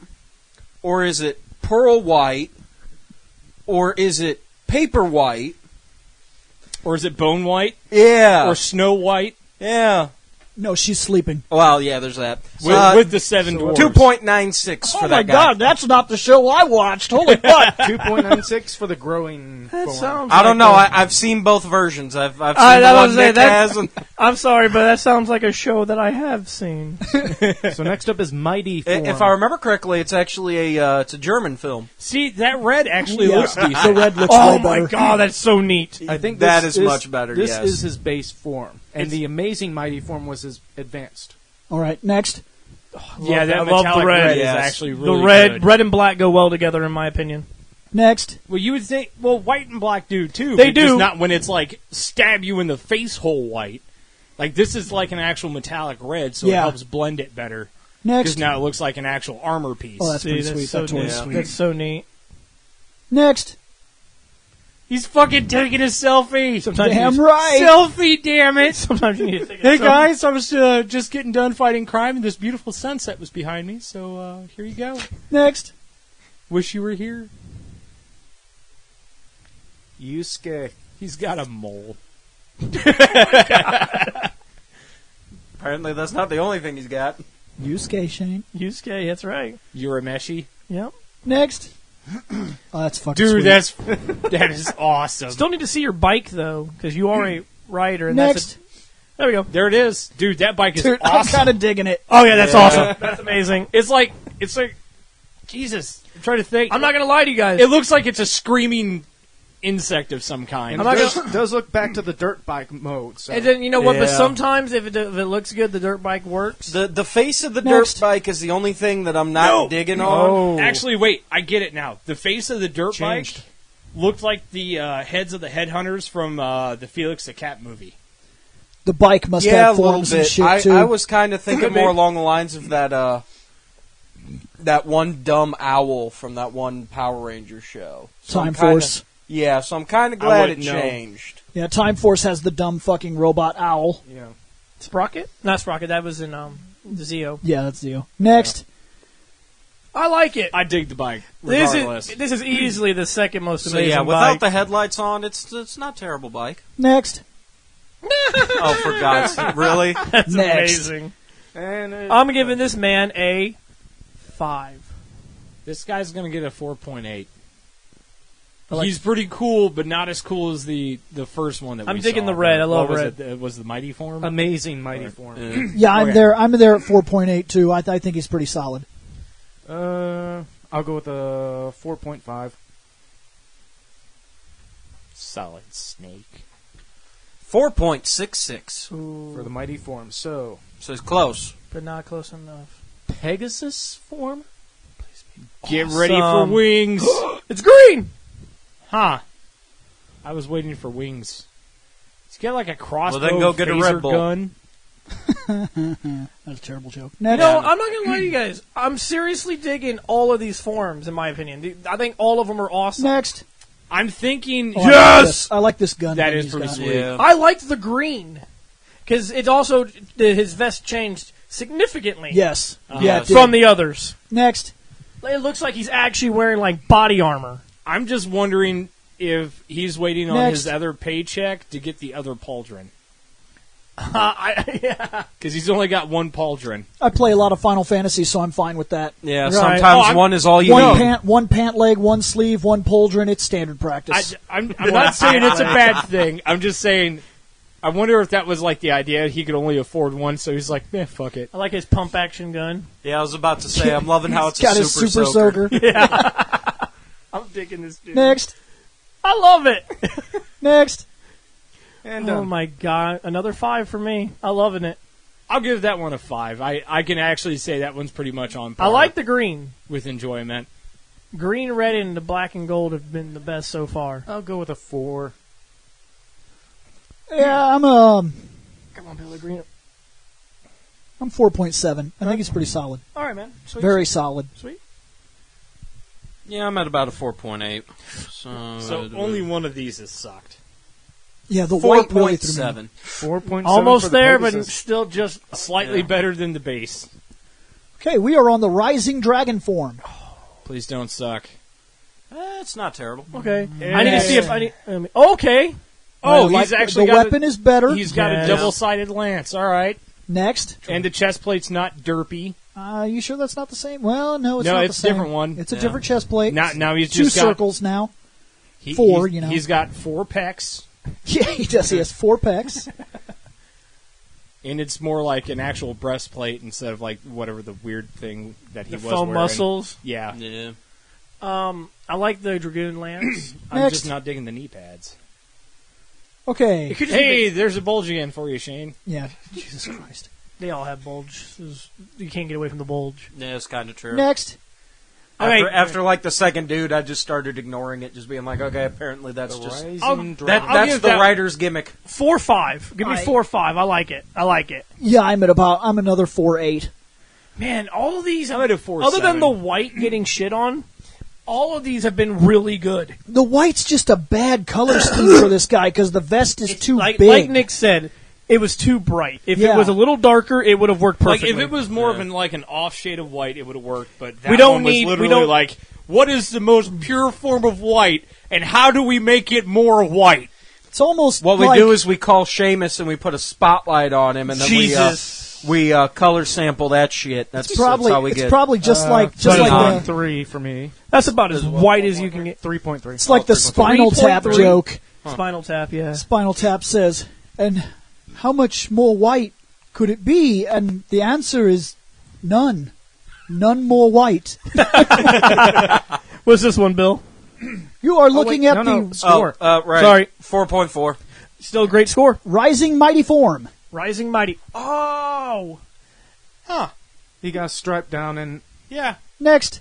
Speaker 3: or is it pearl white, or is it paper white,
Speaker 2: or is it bone white?
Speaker 3: Yeah,
Speaker 2: or snow white?
Speaker 3: Yeah.
Speaker 1: No, she's sleeping.
Speaker 3: Well, yeah, there's that.
Speaker 2: With the 7 dwarves.
Speaker 3: 2.96 for that guy.
Speaker 1: Oh my god, that's not the show I watched. Holy fuck.
Speaker 4: 2.96 for the growing
Speaker 5: That
Speaker 4: form.
Speaker 5: sounds
Speaker 3: I don't
Speaker 5: like
Speaker 3: know.
Speaker 5: a-
Speaker 3: I've seen both versions. I've seen
Speaker 5: I
Speaker 3: the
Speaker 5: was
Speaker 3: one
Speaker 5: saying,
Speaker 3: Nick
Speaker 5: that-
Speaker 3: has. And
Speaker 5: I'm sorry, but that sounds like a show that I have seen.
Speaker 4: So next up is Mighty Form.
Speaker 3: if I remember correctly, it's actually it's a German film.
Speaker 2: See, that red actually
Speaker 1: Yeah,
Speaker 2: looks decent.
Speaker 1: the red looks
Speaker 5: Oh
Speaker 1: way
Speaker 5: my
Speaker 1: better.
Speaker 5: god, that's so neat.
Speaker 4: I think
Speaker 3: That
Speaker 4: this
Speaker 3: is much better,
Speaker 4: This
Speaker 3: yes.
Speaker 4: is his base form, and the Amazing Mighty Form was his advanced.
Speaker 1: All right, next.
Speaker 2: Yeah, that
Speaker 5: I love
Speaker 2: metallic
Speaker 5: the red.
Speaker 2: is
Speaker 3: Yes.
Speaker 2: actually really
Speaker 5: The red,
Speaker 2: good.
Speaker 5: red and black go well together, in my opinion.
Speaker 1: Next.
Speaker 2: Well, you would think. Well, white and black do too.
Speaker 5: They
Speaker 2: but just
Speaker 5: do.
Speaker 2: not when it's like stab you in the face hole white. Like this is like an actual metallic red, so it
Speaker 1: Yeah.
Speaker 2: helps blend it better.
Speaker 1: Next.
Speaker 2: Because now it looks like an actual armor piece.
Speaker 1: Oh, that's pretty
Speaker 5: See,
Speaker 1: sweet.
Speaker 5: so
Speaker 1: That toy's
Speaker 5: neat.
Speaker 1: sweet.
Speaker 5: That's so neat.
Speaker 1: Next.
Speaker 2: He's fucking taking a selfie.
Speaker 5: Sometimes
Speaker 1: Damn
Speaker 5: you,
Speaker 1: right.
Speaker 2: Selfie, damn it!
Speaker 5: sometimes you need to take a
Speaker 2: Hey
Speaker 5: selfie.
Speaker 2: guys, I was just getting done fighting crime, and this beautiful sunset was behind me. So here you go.
Speaker 1: Next.
Speaker 2: Wish you were here.
Speaker 4: Yusuke.
Speaker 2: He's got a mole.
Speaker 3: Apparently, that's not the only thing he's got.
Speaker 1: Yusuke, Shane.
Speaker 5: Yusuke, that's right.
Speaker 2: Urameshi.
Speaker 5: Yep.
Speaker 1: Next. Oh, that's fucking
Speaker 2: Dude,
Speaker 1: sweet.
Speaker 2: that is awesome.
Speaker 5: Still need to see your bike though, because you are a rider. And
Speaker 1: Next.
Speaker 5: There we go.
Speaker 2: There it is. Dude, that bike is
Speaker 1: Dude, I'm
Speaker 2: awesome.
Speaker 1: kind of digging it.
Speaker 5: Oh yeah, that's awesome. That's amazing.
Speaker 2: It's like Jesus. I'm trying to think.
Speaker 5: I'm not gonna lie to you guys.
Speaker 2: It looks like it's a screaming insect of some kind.
Speaker 4: And
Speaker 5: I'm
Speaker 4: it
Speaker 5: not
Speaker 4: does look back to the dirt bike mode. So.
Speaker 5: And then you know what? But
Speaker 3: Yeah.
Speaker 5: sometimes if it looks good, the dirt bike works.
Speaker 3: The face of the
Speaker 1: Next.
Speaker 3: dirt bike is the only thing that I'm not digging on.
Speaker 4: Oh.
Speaker 2: Actually, wait. I get it now. The face of the dirt
Speaker 4: Changed.
Speaker 2: bike looked like the heads of the headhunters from the Felix the Cat movie.
Speaker 1: The bike must
Speaker 3: Yeah, a
Speaker 1: have
Speaker 3: little
Speaker 1: forms and
Speaker 3: bit.
Speaker 1: shit, too.
Speaker 3: I was kind of thinking
Speaker 2: Could be.
Speaker 3: more along the lines of that one dumb owl from that one Power Ranger show. So
Speaker 1: Time
Speaker 3: I'm kinda-
Speaker 1: Force.
Speaker 3: Yeah, so I'm kind of
Speaker 2: I
Speaker 3: glad it
Speaker 2: wouldn't know.
Speaker 3: changed.
Speaker 1: Yeah, Time Force has the dumb fucking robot owl.
Speaker 4: Yeah.
Speaker 5: Sprocket? Not Sprocket. That was in the Zeo.
Speaker 1: Yeah, that's Zeo. Next.
Speaker 5: I like it.
Speaker 2: I dig the bike.
Speaker 5: This
Speaker 2: Regardless.
Speaker 5: is easily the second most
Speaker 3: So
Speaker 5: amazing
Speaker 3: yeah, without
Speaker 5: bike.
Speaker 3: the headlights on, it's not a terrible bike.
Speaker 1: Next.
Speaker 3: Oh, for God's sake, really?
Speaker 5: That's
Speaker 1: Next.
Speaker 5: amazing.
Speaker 4: And
Speaker 5: I'm giving this man a 5.
Speaker 2: This guy's going to get a 4.8.
Speaker 5: like-
Speaker 2: He's pretty cool, but not as cool as the first one that
Speaker 5: I'm
Speaker 2: we
Speaker 5: digging
Speaker 2: saw.
Speaker 5: the red. I love
Speaker 2: What was
Speaker 5: red.
Speaker 2: It was the Mighty Form?
Speaker 4: Amazing Mighty Form.
Speaker 1: Yeah, I'm
Speaker 2: Okay.
Speaker 1: there. I'm there at 4.8 too. I think he's pretty solid.
Speaker 4: I'll go with a 4.5.
Speaker 2: Solid snake.
Speaker 3: 4.66.
Speaker 4: For the Mighty Form. So,
Speaker 3: So it's close.
Speaker 5: But not close enough.
Speaker 4: Pegasus Form?
Speaker 2: Get ready for
Speaker 5: Awesome.
Speaker 2: wings.
Speaker 5: It's green.
Speaker 2: Huh. I was waiting for wings. He's got like a crossbow
Speaker 3: Well, then go get a
Speaker 2: phaser
Speaker 3: Red Bull.
Speaker 2: gun.
Speaker 1: That's a terrible joke.
Speaker 5: You
Speaker 1: Next.
Speaker 5: know, I'm not gonna lie to you guys. I'm seriously digging all of these forms. In my opinion, I think all of them are awesome.
Speaker 1: Next.
Speaker 2: I'm thinking
Speaker 1: Oh, I like this gun.
Speaker 2: That
Speaker 1: thing
Speaker 2: is
Speaker 1: he's
Speaker 2: pretty
Speaker 1: got.
Speaker 2: sweet.
Speaker 3: Yeah.
Speaker 5: I liked the green because it's also his vest changed significantly.
Speaker 1: Yes.
Speaker 2: Uh-huh.
Speaker 1: Yeah. it did.
Speaker 5: from the others.
Speaker 1: Next.
Speaker 5: It looks like he's actually wearing like body armor.
Speaker 2: I'm just wondering if he's waiting on
Speaker 1: Next.
Speaker 2: his other paycheck to get the other pauldron.
Speaker 5: Yeah.
Speaker 2: Because he's only got one pauldron.
Speaker 1: I play a lot of Final Fantasy, so I'm fine with that.
Speaker 3: Yeah,
Speaker 5: Right.
Speaker 3: sometimes
Speaker 2: Oh,
Speaker 3: one is all you
Speaker 1: One
Speaker 3: need.
Speaker 1: pant leg, one sleeve, one pauldron. It's standard practice.
Speaker 2: I'm not saying it's a bad thing. I'm just saying I wonder if that was like the idea. He could only afford one, so he's like, fuck it.
Speaker 5: I like his pump action gun.
Speaker 3: Yeah, I was about to say, I'm loving how it's
Speaker 1: got
Speaker 3: a
Speaker 1: his super soaker.
Speaker 5: Yeah. I'm digging this dude.
Speaker 1: Next.
Speaker 5: I love it.
Speaker 1: Next.
Speaker 4: And
Speaker 5: Oh my god, another 5 for me. I'm loving it.
Speaker 2: I'll give that one a 5. I can actually say that one's pretty much on par.
Speaker 5: I like the green.
Speaker 2: With enjoyment.
Speaker 5: Green, red, and the black and gold have been the best so far.
Speaker 4: I'll go with a 4.
Speaker 1: Yeah,
Speaker 5: Come on, Billy Green.
Speaker 1: I'm 4.7. I think it's pretty solid.
Speaker 5: All right, man. Sweet.
Speaker 1: Very solid.
Speaker 5: Sweet.
Speaker 3: Yeah, I'm at about a 4.8.
Speaker 2: So only one of these has sucked.
Speaker 1: Yeah, the white really threw me.
Speaker 3: 4.7.
Speaker 4: 4.7.
Speaker 5: Almost
Speaker 4: for the
Speaker 5: there, but
Speaker 4: Pegasus.
Speaker 5: still just
Speaker 2: Slightly better than the base.
Speaker 1: Okay, we are on the Rising Dragon form.
Speaker 2: Please don't suck.
Speaker 3: It's not terrible.
Speaker 5: okay. I need to see if I need. Okay.
Speaker 2: Oh,
Speaker 1: I like
Speaker 2: he's actually
Speaker 1: the
Speaker 2: got
Speaker 1: weapon is better.
Speaker 2: He's got
Speaker 5: Yes.
Speaker 2: a double-sided lance. All right.
Speaker 1: Next.
Speaker 2: And the chest plate's not derpy.
Speaker 1: You sure that's not the same? Well, no, it's
Speaker 2: No,
Speaker 1: not
Speaker 2: it's
Speaker 1: the
Speaker 2: a
Speaker 1: same.
Speaker 2: different one.
Speaker 1: It's a different chest plate.
Speaker 2: Now he's
Speaker 1: Two
Speaker 2: just got
Speaker 1: circles now. 4, you know.
Speaker 2: He's got 4 pecs,
Speaker 1: Yeah, he does. He has 4 pecs.
Speaker 2: and it's more like an actual breastplate instead of like whatever the weird thing that he
Speaker 5: The
Speaker 2: was
Speaker 5: foam
Speaker 2: wearing.
Speaker 5: muscles.
Speaker 2: Yeah.
Speaker 3: Yeah.
Speaker 5: I like the Dragoon lance.
Speaker 2: I'm
Speaker 1: Next.
Speaker 2: just not digging the knee pads.
Speaker 1: Okay.
Speaker 5: It could just
Speaker 2: Hey,
Speaker 5: be
Speaker 2: there's a bulge again for you, Shane.
Speaker 1: Yeah. Jesus Christ.
Speaker 5: they all have bulges. You can't get away from the bulge.
Speaker 3: Yeah, it's kind of true.
Speaker 1: Next.
Speaker 3: After like the second dude, I just started ignoring it, just being like, okay, apparently that's just
Speaker 2: I'll
Speaker 3: that's
Speaker 2: give
Speaker 3: the
Speaker 2: that-
Speaker 3: writer's gimmick.
Speaker 5: 4-5. Give me 4-5. I like it. I like it.
Speaker 1: Yeah, I'm another 4.8.
Speaker 5: Man, all of these,
Speaker 2: I'm at a 4.7.
Speaker 5: other than the white getting shit on, all of these have been really good.
Speaker 1: The white's just a bad color scheme for this guy because the vest is too
Speaker 5: like,
Speaker 1: big.
Speaker 5: Like Nick said, it was too bright. If
Speaker 1: Yeah.
Speaker 5: it was a little darker, it would have worked
Speaker 2: Like
Speaker 5: perfectly.
Speaker 2: if it was more of an off shade of white, it would have worked. But that
Speaker 5: We don't
Speaker 2: one was
Speaker 5: need- we
Speaker 2: literally
Speaker 5: don't-
Speaker 2: like, what is the most pure form of white, and how do we make it more white?
Speaker 1: It's almost
Speaker 3: What
Speaker 1: like,
Speaker 3: we do is we call Seamus and we put a spotlight on him, and then we color sample that shit. That's how we get.
Speaker 1: it's probably just like
Speaker 4: But it's on
Speaker 1: the,
Speaker 4: 3 for me.
Speaker 5: That's about as white as you can get.
Speaker 4: 3.3.
Speaker 1: it's like the Spinal Tap
Speaker 5: 3.3.
Speaker 1: joke.
Speaker 5: Spinal Tap, yeah.
Speaker 1: Spinal Tap says, and how much more white could it be? And the answer is none. None more white.
Speaker 5: What's this one, Bill?
Speaker 1: You are looking at the
Speaker 5: Score.
Speaker 3: Right.
Speaker 5: Sorry.
Speaker 3: 4.4.
Speaker 5: Still a great score.
Speaker 1: Rising Mighty form.
Speaker 5: Rising Mighty. Oh!
Speaker 4: He got striped down and
Speaker 2: Yeah,
Speaker 1: Next.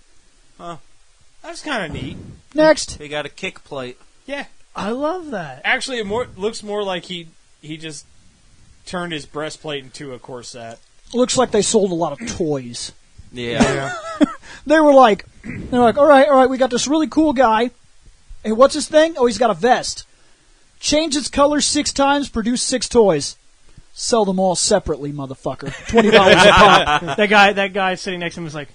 Speaker 2: that's kind of neat.
Speaker 1: Next.
Speaker 3: He got a kick plate.
Speaker 2: Yeah,
Speaker 5: I love that.
Speaker 2: actually, it looks more like he just turned his breastplate into a corset.
Speaker 1: Looks like they sold a lot of toys.
Speaker 3: Yeah.
Speaker 1: They're like, all right, we got this really cool guy. Hey, what's his thing? Oh, he's got a vest. Change its color 6 times, produce 6 toys. Sell them all separately, motherfucker. $20 a pop.
Speaker 5: That guy sitting next to him was like,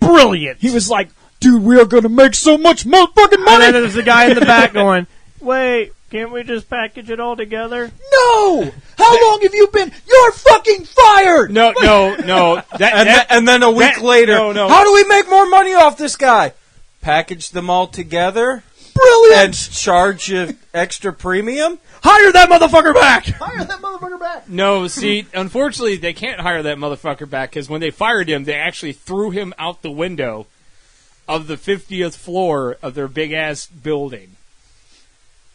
Speaker 5: brilliant.
Speaker 1: He was like, dude, we are going to make so much motherfucking
Speaker 5: And
Speaker 1: money.
Speaker 5: then there's the guy in the back going, wait, can't we just package it all together?
Speaker 1: No! How long have you been? You're fucking fired!
Speaker 2: No.
Speaker 3: And then a week later,
Speaker 2: no.
Speaker 3: how do we make more money off this guy? Package them all together
Speaker 1: Brilliant!
Speaker 3: and charge you extra premium?
Speaker 5: Hire that motherfucker back!
Speaker 1: Hire that motherfucker back.
Speaker 2: No, see, unfortunately, they can't hire that motherfucker back because when they fired him, they actually threw him out the window of the 50th floor of their big-ass building.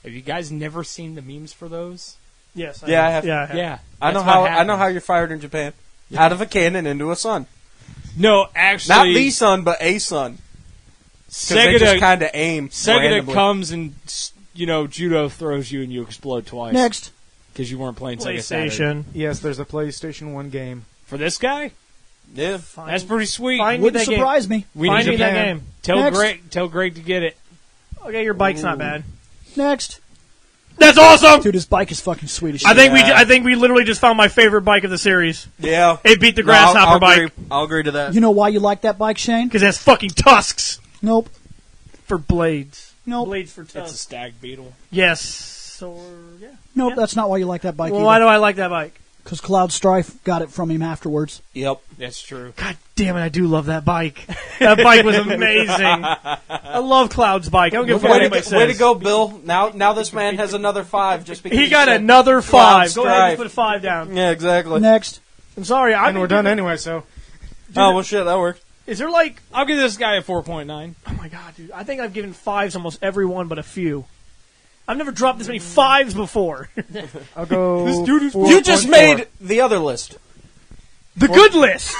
Speaker 2: Have you guys never seen the memes for those?
Speaker 5: Yes.
Speaker 3: I have.
Speaker 5: Yeah, I have.
Speaker 2: Yeah.
Speaker 3: I know how you're fired in Japan. Out of a cannon into a sun.
Speaker 2: No, actually...
Speaker 3: Not the sun, but a sun. Because they just kind of aim
Speaker 2: Segata
Speaker 3: randomly.
Speaker 2: comes and, judo throws you and you explode twice.
Speaker 1: Next.
Speaker 2: Because you weren't playing Sega Saturn.
Speaker 5: PlayStation.
Speaker 4: yes, there's a PlayStation 1 game.
Speaker 2: For this guy?
Speaker 3: Yeah.
Speaker 2: That's pretty sweet.
Speaker 5: Find me
Speaker 1: Wouldn't
Speaker 5: that game.
Speaker 1: surprise me.
Speaker 2: We
Speaker 5: Find
Speaker 2: need
Speaker 5: me
Speaker 2: to
Speaker 5: that game.
Speaker 2: tell Greg to get it.
Speaker 5: Okay, your bike's not bad.
Speaker 1: Next.
Speaker 5: That's awesome!
Speaker 1: Dude, his bike is fucking sweet as shit.
Speaker 5: I think we literally just found my favorite bike of the series.
Speaker 3: Yeah.
Speaker 5: It beat the grasshopper
Speaker 3: I'll
Speaker 5: bike.
Speaker 3: agree. I'll agree to that.
Speaker 1: You know why you like that bike, Shane?
Speaker 5: Because it has fucking tusks
Speaker 1: Nope.
Speaker 5: for blades.
Speaker 1: Nope.
Speaker 5: Blades for
Speaker 2: It's a
Speaker 5: tusks.
Speaker 2: stag beetle.
Speaker 5: Yes. So, yeah.
Speaker 1: Nope,
Speaker 5: Yeah.
Speaker 1: that's not why you like that bike
Speaker 5: Well,
Speaker 1: either.
Speaker 5: why do I like that bike?
Speaker 1: Because Cloud Strife got it from him afterwards.
Speaker 3: Yep.
Speaker 2: That's true.
Speaker 5: God damn it, I do love that bike. That bike was amazing. I love Cloud's bike. I don't give a fuck what anybody says.
Speaker 3: Way to go, Bill. Now this man has another 5 just because
Speaker 5: he got another 5. Go ahead and
Speaker 3: Strife.
Speaker 5: put a 5 down.
Speaker 3: Yeah, exactly.
Speaker 1: Next.
Speaker 5: I'm sorry.
Speaker 4: And we're done anyway, so.
Speaker 3: Oh, well, shit, that worked.
Speaker 5: Is there like...
Speaker 2: I'll give this guy a 4.9.
Speaker 5: Oh my god, dude. I think I've given 5s almost every one but a few. I've never dropped this many 5s before.
Speaker 4: I'll go.
Speaker 2: This dude is...
Speaker 3: You just made the other list.
Speaker 5: The good list!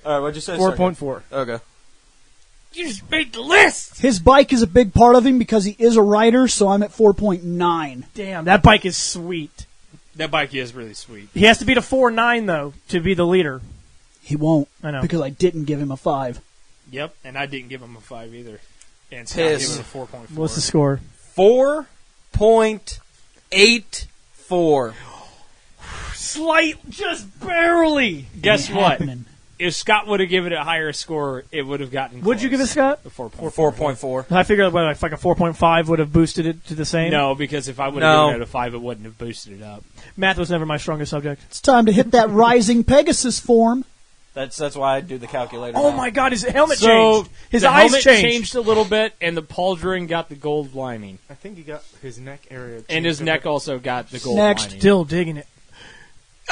Speaker 3: All right, what'd you say?
Speaker 4: 4.4.
Speaker 3: Okay.
Speaker 2: You just made the list!
Speaker 1: His bike is a big part of him because he is a rider, so I'm at 4.9.
Speaker 5: Damn, that bike is sweet.
Speaker 2: That bike is really sweet.
Speaker 5: He has to beat a 4.9, though, to be the leader.
Speaker 1: He won't.
Speaker 5: I know.
Speaker 1: Because I didn't give him a 5.
Speaker 2: Yep, and I didn't give him a 5 either. And Scott gave
Speaker 3: Piss.
Speaker 2: it a 4.4.
Speaker 5: What's the score?
Speaker 3: 4.84.
Speaker 5: Slight, just barely.
Speaker 2: Guess
Speaker 1: Ain't
Speaker 2: what?
Speaker 1: happening.
Speaker 2: If Scott would have given it a higher score, it would have gotten
Speaker 5: What'd you give it,
Speaker 2: close.
Speaker 5: Scott?
Speaker 2: A 4.4.
Speaker 3: 4.4.
Speaker 5: I figured if like a 4.5 would have boosted it to the same.
Speaker 2: No, because if I would have given it a 5, it wouldn't have boosted it up.
Speaker 5: Math was never my strongest subject.
Speaker 1: It's time to hit that rising Pegasus form.
Speaker 3: That's why I do the calculator.
Speaker 5: Oh
Speaker 3: now.
Speaker 5: my god, his helmet
Speaker 2: So
Speaker 5: changed. His
Speaker 2: the
Speaker 5: eyes
Speaker 2: helmet
Speaker 5: changed.
Speaker 2: a little bit, and the pauldron got the gold lining.
Speaker 4: I think he got his neck area.
Speaker 2: And his neck also got the gold
Speaker 1: Next.
Speaker 2: lining.
Speaker 5: Still digging it.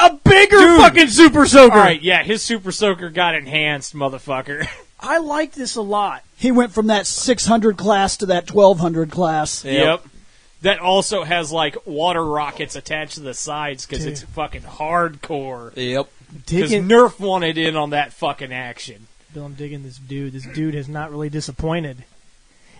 Speaker 5: A bigger fucking Super Soaker.
Speaker 2: All right, yeah, his Super Soaker got enhanced, motherfucker.
Speaker 5: I like this a lot.
Speaker 1: He went from that 600 class to that 1200 class.
Speaker 2: Yep. That also has, like, water rockets attached to the sides because
Speaker 5: Dude.
Speaker 2: it's fucking hardcore.
Speaker 3: Yep.
Speaker 2: Because
Speaker 5: Digging.
Speaker 2: Nerf wanted in on that fucking action.
Speaker 5: Bill, I'm digging this dude. This dude has not really disappointed.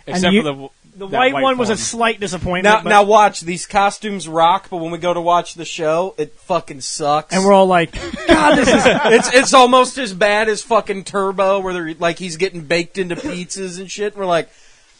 Speaker 2: Except
Speaker 5: you-
Speaker 2: for
Speaker 5: The
Speaker 2: that
Speaker 5: white one was a
Speaker 2: one.
Speaker 5: slight disappointment.
Speaker 3: Now,
Speaker 5: but-
Speaker 3: now watch. These costumes rock, but when we go to watch the show, it fucking sucks.
Speaker 5: and we're all like, God, this is...
Speaker 3: it's almost as bad as fucking Turbo, where they're like he's getting baked into pizzas and shit. And we're like,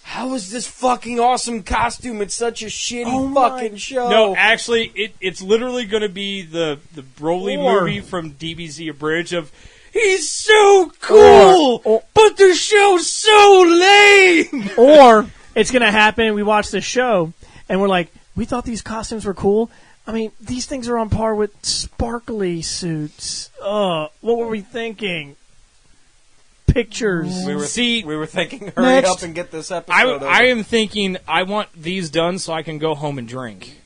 Speaker 3: how is this fucking awesome costume? It's such a shitty fucking show.
Speaker 2: No, actually, it's literally going to be the Broly
Speaker 5: Or-
Speaker 2: movie from DBZ Abridged of, he's so cool, but the show's so lame.
Speaker 5: Or it's going to happen, we watch the show, and we're like, we thought these costumes were cool. I mean, these things are on par with sparkly suits. What were we thinking? Pictures.
Speaker 3: we were thinking, hurry
Speaker 1: Next.
Speaker 3: up and get this episode over.
Speaker 2: I am thinking, I want these done so I can go home and drink.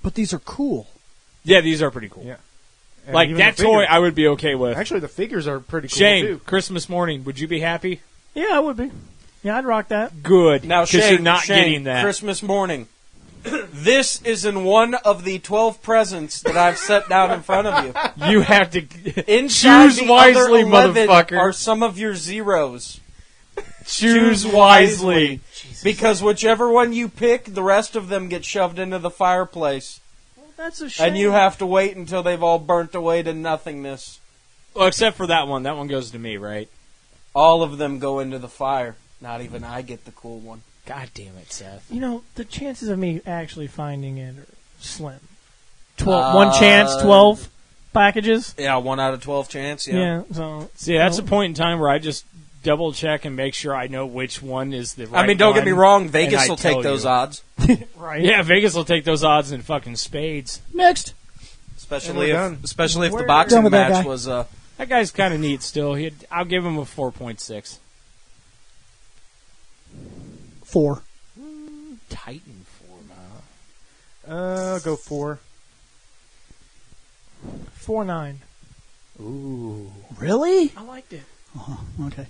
Speaker 1: But these are cool.
Speaker 2: Yeah, these are pretty cool.
Speaker 4: Yeah. And
Speaker 2: Like,
Speaker 4: even
Speaker 2: that
Speaker 4: the
Speaker 2: toy
Speaker 4: figure-
Speaker 2: I would be okay with.
Speaker 4: Actually, the figures are pretty cool,
Speaker 2: Shane,
Speaker 4: too.
Speaker 2: Christmas morning, would you be happy?
Speaker 5: Yeah, I would be. Yeah, I'd rock that.
Speaker 2: Good.
Speaker 3: Now,
Speaker 2: because
Speaker 3: Shane,
Speaker 2: you're not
Speaker 3: Shane,
Speaker 2: getting that.
Speaker 3: Christmas morning. This is in one of the 12 presents that I've set down in front of you.
Speaker 2: You have to
Speaker 3: Inside
Speaker 2: choose
Speaker 3: the
Speaker 2: wisely,
Speaker 3: other 11
Speaker 2: motherfucker.
Speaker 3: are some of your zeros.
Speaker 2: Choose wisely.
Speaker 3: Because whichever one you pick, the rest of them get shoved into the fireplace.
Speaker 5: That's a shame.
Speaker 3: And you have to wait until they've all burnt away to nothingness.
Speaker 2: Well, except for that one. That one goes to me, right?
Speaker 3: All of them go into the fire. Not even I get the cool one.
Speaker 2: God damn it, Seth.
Speaker 5: You know, the chances of me actually finding it are slim. 1 chance, 12 packages.
Speaker 3: Yeah, 1 out of 12 chance.
Speaker 5: Yeah, so...
Speaker 2: See, that's a point in time where I just double check and make sure I know which one is the right
Speaker 3: I mean, don't get me
Speaker 2: one,
Speaker 3: wrong.
Speaker 2: and
Speaker 3: Vegas
Speaker 2: I
Speaker 3: will take
Speaker 2: tell
Speaker 3: those
Speaker 2: you.
Speaker 3: odds.
Speaker 5: Right.
Speaker 2: Yeah, Vegas will take those odds in fucking spades.
Speaker 1: Next.
Speaker 3: Especially
Speaker 4: And we're
Speaker 3: if,
Speaker 4: done.
Speaker 3: especially if the
Speaker 5: We're
Speaker 3: boxing
Speaker 1: done with that
Speaker 3: match
Speaker 1: guy.
Speaker 3: was...
Speaker 2: That guy's kind of neat still. I'll give him a 4.6.
Speaker 1: 4.
Speaker 2: Titan form,
Speaker 4: Go 4.
Speaker 5: 4.9.
Speaker 2: Ooh.
Speaker 1: Really?
Speaker 5: I liked it.
Speaker 1: Okay.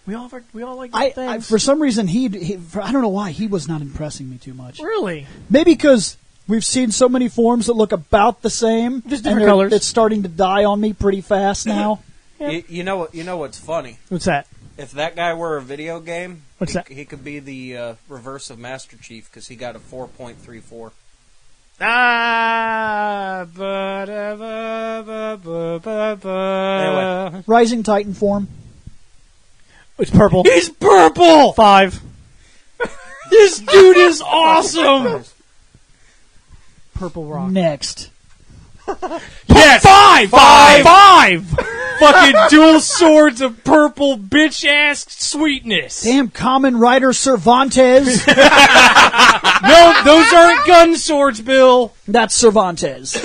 Speaker 5: We all like good things.
Speaker 1: For some reason, I don't know why, he was not impressing me too much.
Speaker 5: Really?
Speaker 1: Maybe because we've seen so many forms that look about the same.
Speaker 5: Just
Speaker 1: and
Speaker 5: different colors.
Speaker 1: It's starting to die on me pretty fast now.
Speaker 5: Yeah.
Speaker 3: You know what's funny?
Speaker 5: What's that?
Speaker 3: If that guy were a video game,
Speaker 5: What's that?
Speaker 3: he could be the reverse of Master Chief because he got a 4.34. Anyway.
Speaker 1: Rising Titan form.
Speaker 5: It's purple.
Speaker 2: He's purple!
Speaker 5: 5.
Speaker 2: This dude is awesome!
Speaker 5: Purple rock.
Speaker 1: Next.
Speaker 2: Yes! 5! 5! Fucking dual swords of purple bitch-ass sweetness.
Speaker 1: Damn Kamen Rider Cervantes.
Speaker 2: No, those aren't gun swords, Bill.
Speaker 1: That's Cervantes.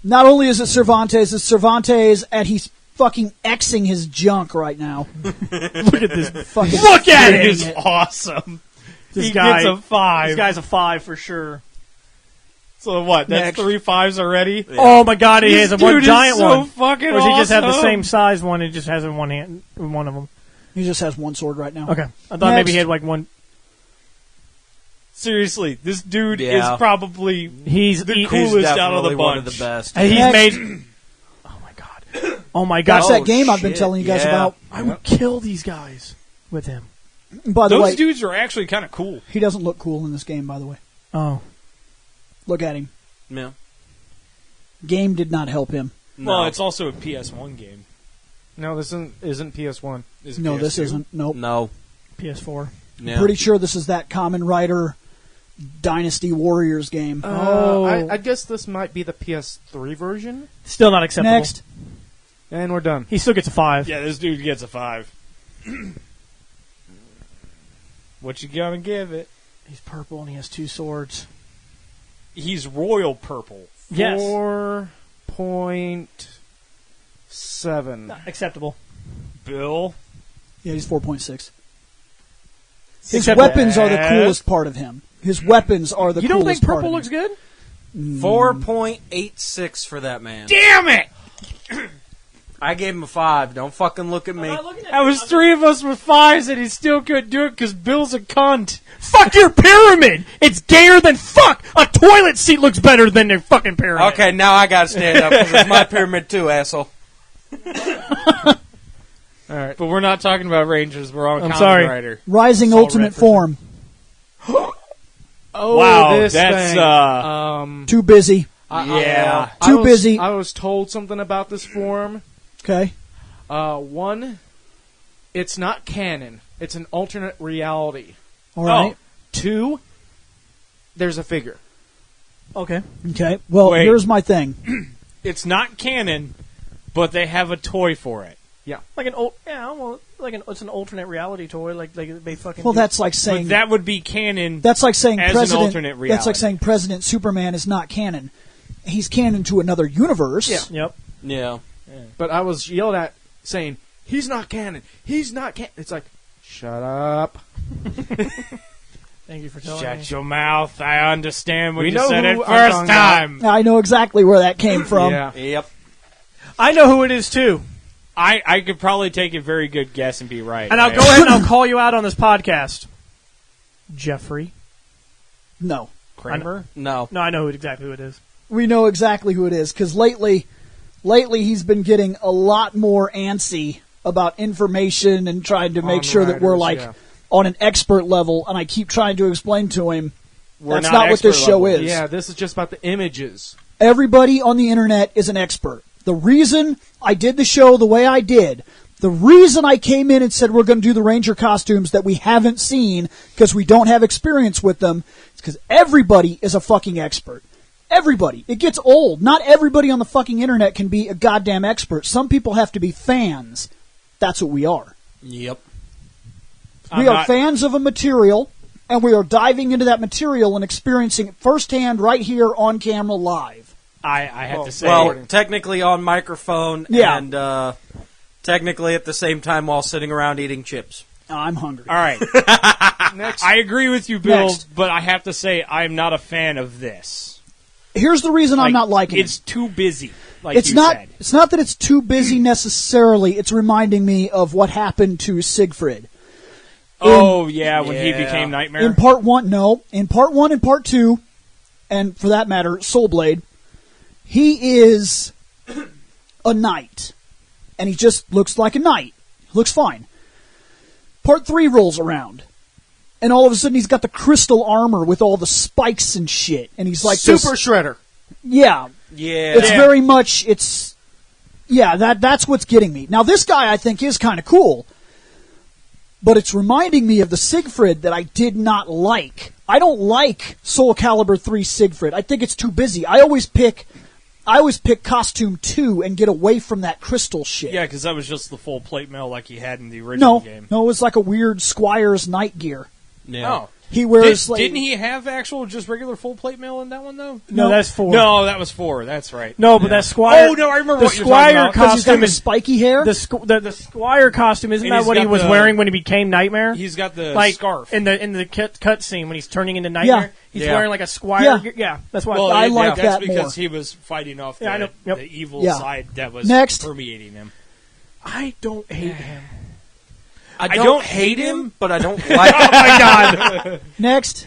Speaker 1: Not only is it Cervantes, it's Cervantes, and he's fucking Xing his junk right now.
Speaker 5: Look at this.
Speaker 1: Fucking
Speaker 5: Look at
Speaker 2: It
Speaker 5: it.
Speaker 2: is awesome.
Speaker 5: This
Speaker 2: He
Speaker 5: guy,
Speaker 2: gets a 5.
Speaker 5: This guy's a 5 for sure.
Speaker 2: So what? That's
Speaker 1: Next.
Speaker 2: 3 5s already?
Speaker 5: Oh my god, he has a one
Speaker 2: Dude is
Speaker 5: giant
Speaker 2: so
Speaker 5: one.
Speaker 2: fucking
Speaker 5: Or does he just have the
Speaker 2: awesome.
Speaker 5: same size one? It just has in one hand, one of them.
Speaker 1: He just has one sword right now.
Speaker 5: Okay, I thought maybe
Speaker 1: Next.
Speaker 5: he had like one.
Speaker 2: Seriously, this dude
Speaker 3: Yeah.
Speaker 2: is probably
Speaker 5: He's
Speaker 2: the
Speaker 5: he-
Speaker 2: coolest out of the
Speaker 3: Definitely
Speaker 2: bunch.
Speaker 3: one of the best.
Speaker 5: He's
Speaker 1: Next.
Speaker 5: made. Oh my god! Oh my god!
Speaker 1: That's that game I've been
Speaker 3: shit,
Speaker 1: telling you guys
Speaker 3: yeah.
Speaker 1: about.
Speaker 5: I would kill these guys with him.
Speaker 1: By the
Speaker 2: Those
Speaker 1: way,
Speaker 2: dudes are actually kind of cool.
Speaker 1: he doesn't look cool in this game, by the way.
Speaker 5: Oh,
Speaker 1: Look at him.
Speaker 3: Yeah.
Speaker 1: Game did not help him.
Speaker 3: No.
Speaker 2: Well, it's also a PS1 game.
Speaker 4: No, this isn't PS1.
Speaker 2: Is it
Speaker 1: No, this
Speaker 2: PS2?
Speaker 1: isn't. Nope.
Speaker 3: No.
Speaker 5: PS4.
Speaker 3: Yeah.
Speaker 1: Pretty sure this is that Kamen Rider Dynasty Warriors game.
Speaker 5: Oh.
Speaker 4: I guess this might be the PS3 version.
Speaker 5: Still not acceptable.
Speaker 1: Next.
Speaker 4: And we're done.
Speaker 5: He still gets a 5.
Speaker 2: Yeah, this dude gets a 5. What you gonna give it?
Speaker 5: He's purple and he has 2 swords.
Speaker 2: He's royal purple.
Speaker 5: Yes.
Speaker 4: 4.7.
Speaker 5: Acceptable.
Speaker 2: Bill.
Speaker 1: Yeah, he's 4.6. His
Speaker 5: Acceptable.
Speaker 1: weapons are the coolest part of him. His weapons are the
Speaker 5: You don't
Speaker 1: coolest
Speaker 5: think
Speaker 1: part
Speaker 5: purple
Speaker 1: of
Speaker 5: looks
Speaker 1: him.
Speaker 5: good?
Speaker 3: 4.86 for that man.
Speaker 2: Damn it!
Speaker 3: I gave him a 5. Don't fucking look at me.
Speaker 2: That was 3 of us with 5s, and he still couldn't do it because Bill's a cunt.
Speaker 5: Fuck your pyramid! It's gayer than fuck! A toilet seat looks better than their fucking pyramid.
Speaker 3: Okay, now I gotta stand up because it's my pyramid too, asshole.
Speaker 4: All right.
Speaker 2: But we're not talking about Rangers. We're on
Speaker 5: I'm
Speaker 2: Kamen
Speaker 5: sorry.
Speaker 2: Rider.
Speaker 1: Rising
Speaker 2: All
Speaker 1: Ultimate
Speaker 2: referencing.
Speaker 1: Form.
Speaker 4: Oh,
Speaker 2: Wow,
Speaker 4: this
Speaker 2: that's,
Speaker 4: thing.
Speaker 1: Too busy.
Speaker 2: Yeah.
Speaker 1: Too busy.
Speaker 4: I was told something about this form.
Speaker 1: Okay.
Speaker 4: One, it's not canon. It's an alternate reality.
Speaker 1: All right.
Speaker 4: 2, there's a figure.
Speaker 5: Okay.
Speaker 1: Okay. Well,
Speaker 2: Wait.
Speaker 1: here's my thing.
Speaker 2: It's not canon, but they have a toy for it.
Speaker 5: Like an it's an alternate reality toy. Like they fucking.
Speaker 1: Well,
Speaker 5: do.
Speaker 1: that's like saying
Speaker 2: But that would be canon.
Speaker 1: that's like saying
Speaker 2: as an
Speaker 1: President.
Speaker 2: alternate
Speaker 1: That's
Speaker 2: reality.
Speaker 1: like saying President Superman is not canon. He's canon to another universe.
Speaker 4: Yeah.
Speaker 5: Yep.
Speaker 3: Yeah.
Speaker 4: But I was yelled at saying, he's not canon. He's not canon. It's like, shut up.
Speaker 5: Thank you for telling me.
Speaker 2: Shut your mouth. I understand when
Speaker 4: We
Speaker 2: you
Speaker 4: know
Speaker 2: said it
Speaker 4: who I'm
Speaker 2: first
Speaker 4: talking about.
Speaker 2: time.
Speaker 1: I know exactly where that came from.
Speaker 4: Yeah.
Speaker 3: Yep.
Speaker 5: I know who it is too,
Speaker 2: I could probably take a very good guess and be right.
Speaker 5: and I'll go ahead and I'll call you out on this podcast. Jeffrey.
Speaker 1: No.
Speaker 2: Kramer?
Speaker 3: No.
Speaker 5: No, I know exactly who it is.
Speaker 1: We know exactly who it is because lately he's been getting a lot more antsy about information and trying to make
Speaker 4: On
Speaker 1: sure that we're
Speaker 4: Riders,
Speaker 1: like
Speaker 4: yeah.
Speaker 1: on an expert level. And I keep trying to explain to him
Speaker 2: We're
Speaker 1: that's not what this
Speaker 2: expert
Speaker 1: show
Speaker 2: level.
Speaker 1: is.
Speaker 4: Yeah, this is just about the images.
Speaker 1: Everybody on the internet is an expert. The reason I did the show the way I did, the reason I came in and said we're going to do the Ranger costumes that we haven't seen because we don't have experience with them, is because everybody is a fucking expert. Everybody. It gets old. Not everybody on the fucking internet can be a goddamn expert. Some people have to be fans. That's what we are.
Speaker 3: Yep.
Speaker 1: We are fans of a material, and we are diving into that material and experiencing it firsthand right here on camera live.
Speaker 2: I have to say.
Speaker 3: Well, technically on microphone
Speaker 1: Yeah.
Speaker 3: and technically at the same time while sitting around eating chips.
Speaker 1: I'm hungry.
Speaker 2: all right.
Speaker 4: Next.
Speaker 2: I agree with you, Bill,
Speaker 1: Next.
Speaker 2: but I have to say I'm not a fan of this.
Speaker 1: Here's the reason I'm not liking it.
Speaker 2: It's too busy, like
Speaker 1: It's
Speaker 2: you
Speaker 1: not.
Speaker 2: said.
Speaker 1: It's not that it's too busy necessarily. It's reminding me of what happened to Siegfried
Speaker 2: Oh, yeah, when he
Speaker 3: Yeah.
Speaker 2: became Nightmare.
Speaker 1: in part one. No, in part one and part two, and for that matter, Soul Blade. He is a knight, and he just looks like a knight. Looks fine. Part 3 rolls around, and all of a sudden he's got the crystal armor with all the spikes and shit, and he's like
Speaker 4: Super
Speaker 1: this,
Speaker 4: Shredder.
Speaker 1: yeah.
Speaker 3: Yeah.
Speaker 1: It's very much, that's what's getting me. Now, this guy I think is kind of cool, but it's reminding me of the Siegfried that I did not like. I don't like Soul Calibur 3 Siegfried. I think it's too busy. I always pick costume 2 and get away from that crystal shit.
Speaker 2: Yeah, because that was just the full plate mail like he had in the original
Speaker 1: No,
Speaker 2: game.
Speaker 1: it was like a weird Squire's night gear.
Speaker 3: Yeah.
Speaker 2: Oh.
Speaker 1: He wears
Speaker 2: Didn't he have actual just regular full plate mail in that one though?
Speaker 5: No, that's 4.
Speaker 2: No, that was 4. That's right.
Speaker 5: No, but that Squire.
Speaker 2: Oh no, I remember
Speaker 5: the
Speaker 2: what you're
Speaker 5: Squire
Speaker 2: talking about.
Speaker 1: because he's got
Speaker 5: costume
Speaker 1: the
Speaker 5: is
Speaker 1: spiky hair.
Speaker 5: the Squire costume. Isn't
Speaker 2: And
Speaker 5: that
Speaker 2: he's
Speaker 5: what he
Speaker 2: got
Speaker 5: was
Speaker 2: the-
Speaker 5: wearing when he became Nightmare?
Speaker 2: He's got the
Speaker 5: like
Speaker 2: scarf.
Speaker 5: in the cut scene when he's turning into Nightmare. He's
Speaker 3: Yeah.
Speaker 5: wearing like a Squire.
Speaker 1: Yeah.
Speaker 5: Yeah, that's why.
Speaker 2: Well,
Speaker 1: I like
Speaker 2: that's
Speaker 1: that
Speaker 2: because
Speaker 1: more.
Speaker 2: he was fighting off the,
Speaker 5: Yeah, I know. Yep.
Speaker 2: the evil
Speaker 1: Yeah.
Speaker 2: side that was
Speaker 1: Next.
Speaker 2: permeating him.
Speaker 5: I don't hate him.
Speaker 3: I
Speaker 2: don't
Speaker 3: don't
Speaker 2: hate
Speaker 3: hate
Speaker 2: him.
Speaker 3: him, but I don't like him.
Speaker 2: Oh my god!
Speaker 1: Next,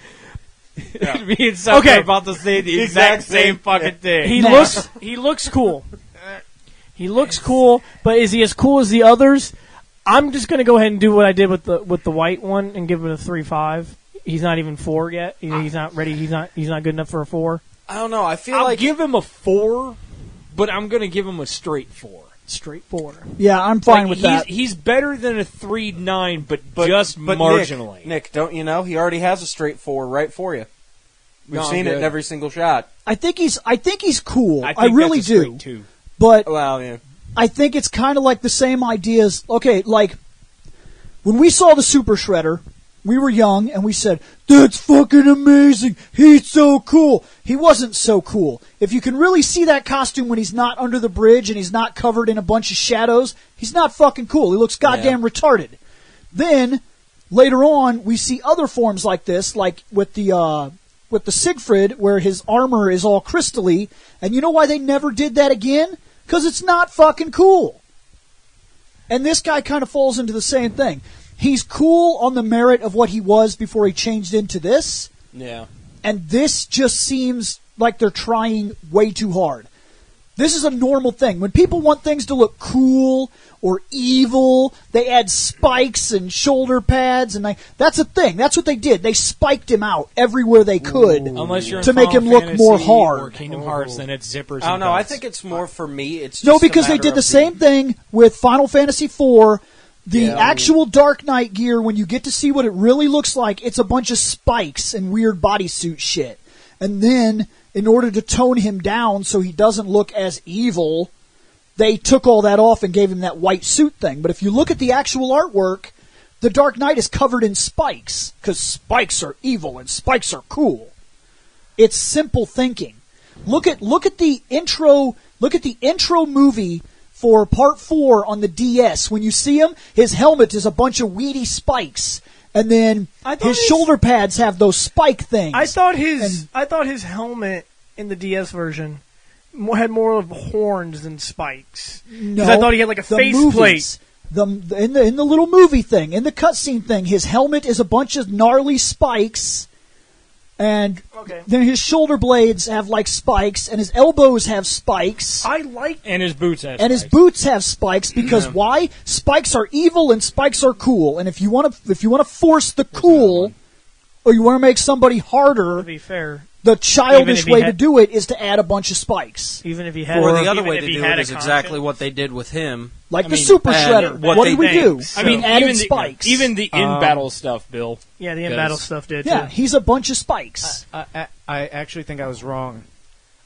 Speaker 2: Me and Seth
Speaker 5: Okay.
Speaker 2: are about to say the exact same fucking thing.
Speaker 5: He
Speaker 1: Next.
Speaker 5: looks cool. He looks cool, but is he as cool as the others? I'm just gonna go ahead and do what I did with the white one and give it a 3.5. He's not even 4 yet. He's not ready. He's not good enough for a 4.
Speaker 3: I don't know. I feel
Speaker 2: I'll
Speaker 3: like
Speaker 2: give him a 4, but I'm going to give him a straight 4.
Speaker 5: Straight 4.
Speaker 1: yeah, I'm fine
Speaker 2: Like,
Speaker 1: with that.
Speaker 2: He's better than a 3.9, but just
Speaker 3: but
Speaker 2: marginally.
Speaker 3: Nick, don't you know he already has a straight 4 right for you? We've
Speaker 2: No, I'm
Speaker 3: seen it in
Speaker 2: good.
Speaker 3: every single shot.
Speaker 1: I think he's cool.
Speaker 2: I
Speaker 1: I
Speaker 2: think
Speaker 1: really
Speaker 2: that's a straight
Speaker 1: do.
Speaker 2: 2.
Speaker 1: But
Speaker 3: Well, yeah.
Speaker 1: I think it's kind of like the same ideas. Okay, like when we saw the Super Shredder, we were young and we said, "That's fucking amazing. He's so cool." He wasn't so cool. If you can really see that costume when he's not under the bridge and he's not covered in a bunch of shadows, he's not fucking cool. He looks goddamn retarded. Then later on, we see other forms like this, like with the Siegfried, where his armor is all crystally. And you know why they never did that again? Because it's not fucking cool. And this guy kind of falls into the same thing. He's cool on the merit of what he was before he changed into this.
Speaker 3: Yeah.
Speaker 1: And this just seems like they're trying way too hard. This is a normal thing. When people want things to look cool or evil, they add spikes and shoulder pads, and that's a thing. That's what they did. They spiked him out everywhere they could
Speaker 2: Unless you're in
Speaker 1: to make him
Speaker 2: Final
Speaker 1: look more
Speaker 2: Fantasy
Speaker 1: hard.
Speaker 2: or Kingdom Hearts, then it's zippers.
Speaker 3: I don't
Speaker 2: and
Speaker 3: know. I
Speaker 2: belts.
Speaker 3: think it's more for me. It's just
Speaker 1: No,
Speaker 3: a
Speaker 1: because they
Speaker 3: matter
Speaker 1: did
Speaker 3: of
Speaker 1: the same thing with Final Fantasy IV. The
Speaker 3: Yeah.
Speaker 1: actual Dark Knight gear, when you get to see what it really looks like, it's a bunch of spikes and weird bodysuit shit. And then, in order to tone him down so he doesn't look as evil, they took all that off and gave him that white suit thing. But if you look at the actual artwork, the Dark Knight is covered in spikes, because spikes are evil and spikes are cool. It's simple thinking. Look at the intro. Look at the intro movie for Part 4 on the DS. When you see him, his helmet is a bunch of weedy spikes, and then his shoulder pads have those spike things.
Speaker 5: I thought his helmet in the DS version had more of horns than spikes.
Speaker 1: No,
Speaker 5: I thought he had like a
Speaker 1: the
Speaker 5: faceplate.
Speaker 1: movies, in the little movie thing, in the cutscene thing, his helmet is a bunch of gnarly spikes, and then his shoulder blades have like spikes, and his elbows have spikes.
Speaker 2: And his boots have
Speaker 1: And his
Speaker 2: spikes.
Speaker 1: boots have spikes because why? Spikes are evil and spikes are cool. And if you want to force the cool, or you want to make somebody harder,
Speaker 5: To be fair,
Speaker 1: the
Speaker 5: Even
Speaker 1: childish
Speaker 5: if he
Speaker 1: way to
Speaker 5: had-
Speaker 1: do it is to add a bunch of spikes,
Speaker 5: even if he had,
Speaker 3: Or the other
Speaker 5: even
Speaker 3: way
Speaker 5: if
Speaker 3: to
Speaker 5: he
Speaker 3: do
Speaker 5: had
Speaker 3: it
Speaker 5: a
Speaker 3: is exactly
Speaker 5: conscience-
Speaker 3: what they did with him.
Speaker 1: like the
Speaker 2: mean,
Speaker 1: Super
Speaker 3: and
Speaker 1: Shredder.
Speaker 3: what
Speaker 1: What
Speaker 3: they
Speaker 1: did we do?
Speaker 5: think.
Speaker 2: I mean,
Speaker 1: We added
Speaker 2: even
Speaker 1: spikes.
Speaker 2: even the in battle stuff, Bill.
Speaker 5: Yeah, the in
Speaker 2: Because-
Speaker 5: battle stuff did.
Speaker 1: Yeah,
Speaker 5: too.
Speaker 1: he's a bunch of spikes.
Speaker 4: I actually think I was wrong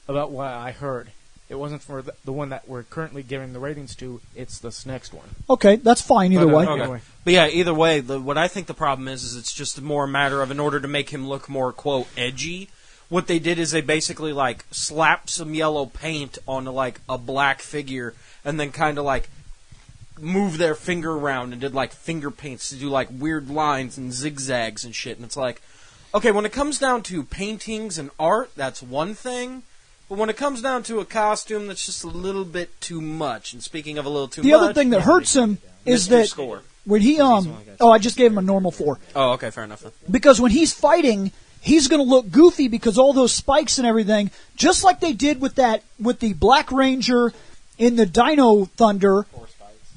Speaker 4: about what I heard. It wasn't for the one that we're currently giving the ratings to. It's this next one.
Speaker 1: Okay, that's fine either
Speaker 4: But,
Speaker 1: way.
Speaker 4: okay.
Speaker 3: Okay. But yeah, either way, what I think the problem is it's just more a matter of, in order to make him look more, quote, edgy, what they did is they basically, like, slapped some yellow paint onto, like, a black figure, and then kind of, like, moved their finger around and did, like, finger paints to do, like, weird lines and zigzags and shit. And it's like, okay, when it comes down to paintings and art, that's one thing. But when it comes down to a costume, that's just a little bit too much. And speaking of a little too
Speaker 1: The
Speaker 3: much...
Speaker 1: other thing that hurts him is
Speaker 3: Mr.
Speaker 1: that
Speaker 3: Score.
Speaker 1: when he I just gave him a normal 4.
Speaker 3: Oh, okay, fair enough then.
Speaker 1: Because when he's fighting, he's going to look goofy because all those spikes and everything, just like they did with the Black Ranger in the Dino Thunder.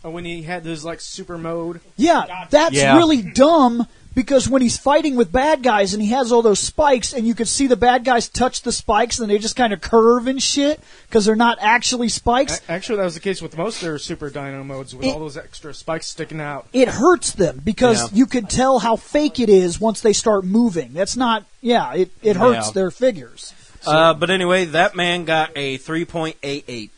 Speaker 4: Oh, when he had those like super mode.
Speaker 1: Yeah, that's
Speaker 3: Yeah.
Speaker 1: really dumb because when he's fighting with bad guys and he has all those spikes and you can see the bad guys touch the spikes and they just kind of curve and shit because they're not actually spikes.
Speaker 4: Actually, that was the case with most of their super dino modes with all those extra spikes sticking out.
Speaker 1: It hurts them because
Speaker 3: Yeah.
Speaker 1: you can tell how fake it is once they start moving. That's not, it hurts
Speaker 3: Yeah.
Speaker 1: their figures.
Speaker 3: But anyway, that man got a 3.88.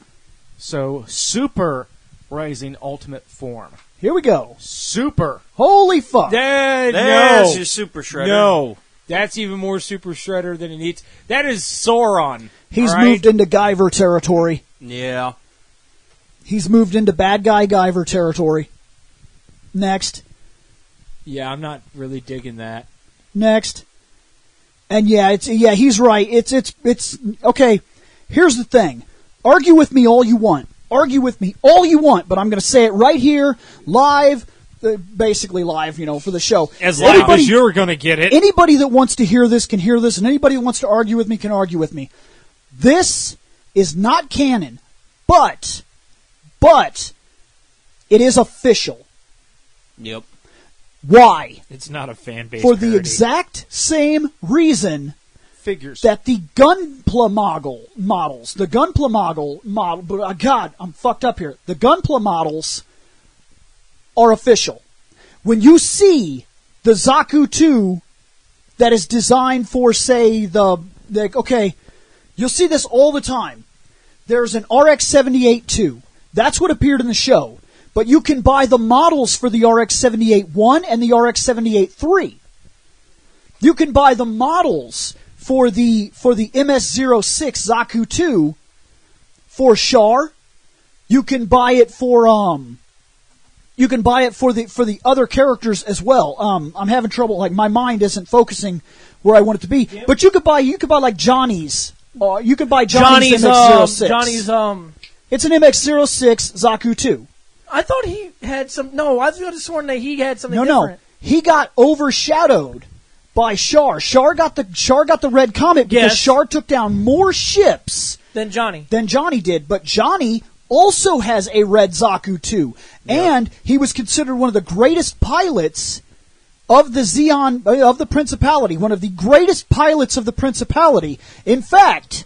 Speaker 4: So, super rising ultimate form.
Speaker 1: Here we go.
Speaker 4: Super.
Speaker 1: Holy fuck.
Speaker 2: No.
Speaker 3: There's your Super Shredder.
Speaker 2: No. That's even more Super Shredder than it needs. That is Sauron.
Speaker 1: He's
Speaker 2: all right?
Speaker 1: moved into Guyver territory.
Speaker 3: Yeah.
Speaker 1: He's moved into bad guy Guyver territory. Next.
Speaker 2: Yeah, I'm not really digging that.
Speaker 1: Next. And he's right. It's okay. Here's the thing. Argue with me all you want. Argue with me all you want, but I'm going to say it right here, live, basically live, for the show.
Speaker 2: As live as you're going to get it.
Speaker 1: Anybody that wants to hear this can hear this, and anybody that wants to argue with me can argue with me. This is not canon, but it is official.
Speaker 3: Yep.
Speaker 1: Why?
Speaker 2: It's not a fan base
Speaker 1: For the
Speaker 2: parody.
Speaker 1: exact same reason
Speaker 4: Figures.
Speaker 1: that the Gunpla models, but God, I'm fucked up here. The Gunpla models are official. When you see the Zaku 2 that is designed for, say, you'll see this all the time. There's an RX-78-2. That's what appeared in the show. But you can buy the models for the RX-78-1 and the RX-78-3. You can buy the models for the MS-06 Zaku 2 for Char. You can buy it for the other characters as well. I'm having trouble, like my mind isn't focusing where I want it to be. Yep. But you could buy like Johnny's. You could buy Johnny's MX-06.
Speaker 5: Johnny's
Speaker 1: It's an MX-06 Zaku 2.
Speaker 5: I thought he had some. No, I could have sworn that he had something
Speaker 1: No.
Speaker 5: different.
Speaker 1: He got overshadowed by Char. Char got the red comet because
Speaker 5: Yes.
Speaker 1: Char took down more ships
Speaker 5: Then Johnny.
Speaker 1: than Johnny did. But Johnny also has a red Zaku 2. And he was considered one of the greatest pilots of the Zeon, of the Principality. One of the greatest pilots of the Principality. In fact,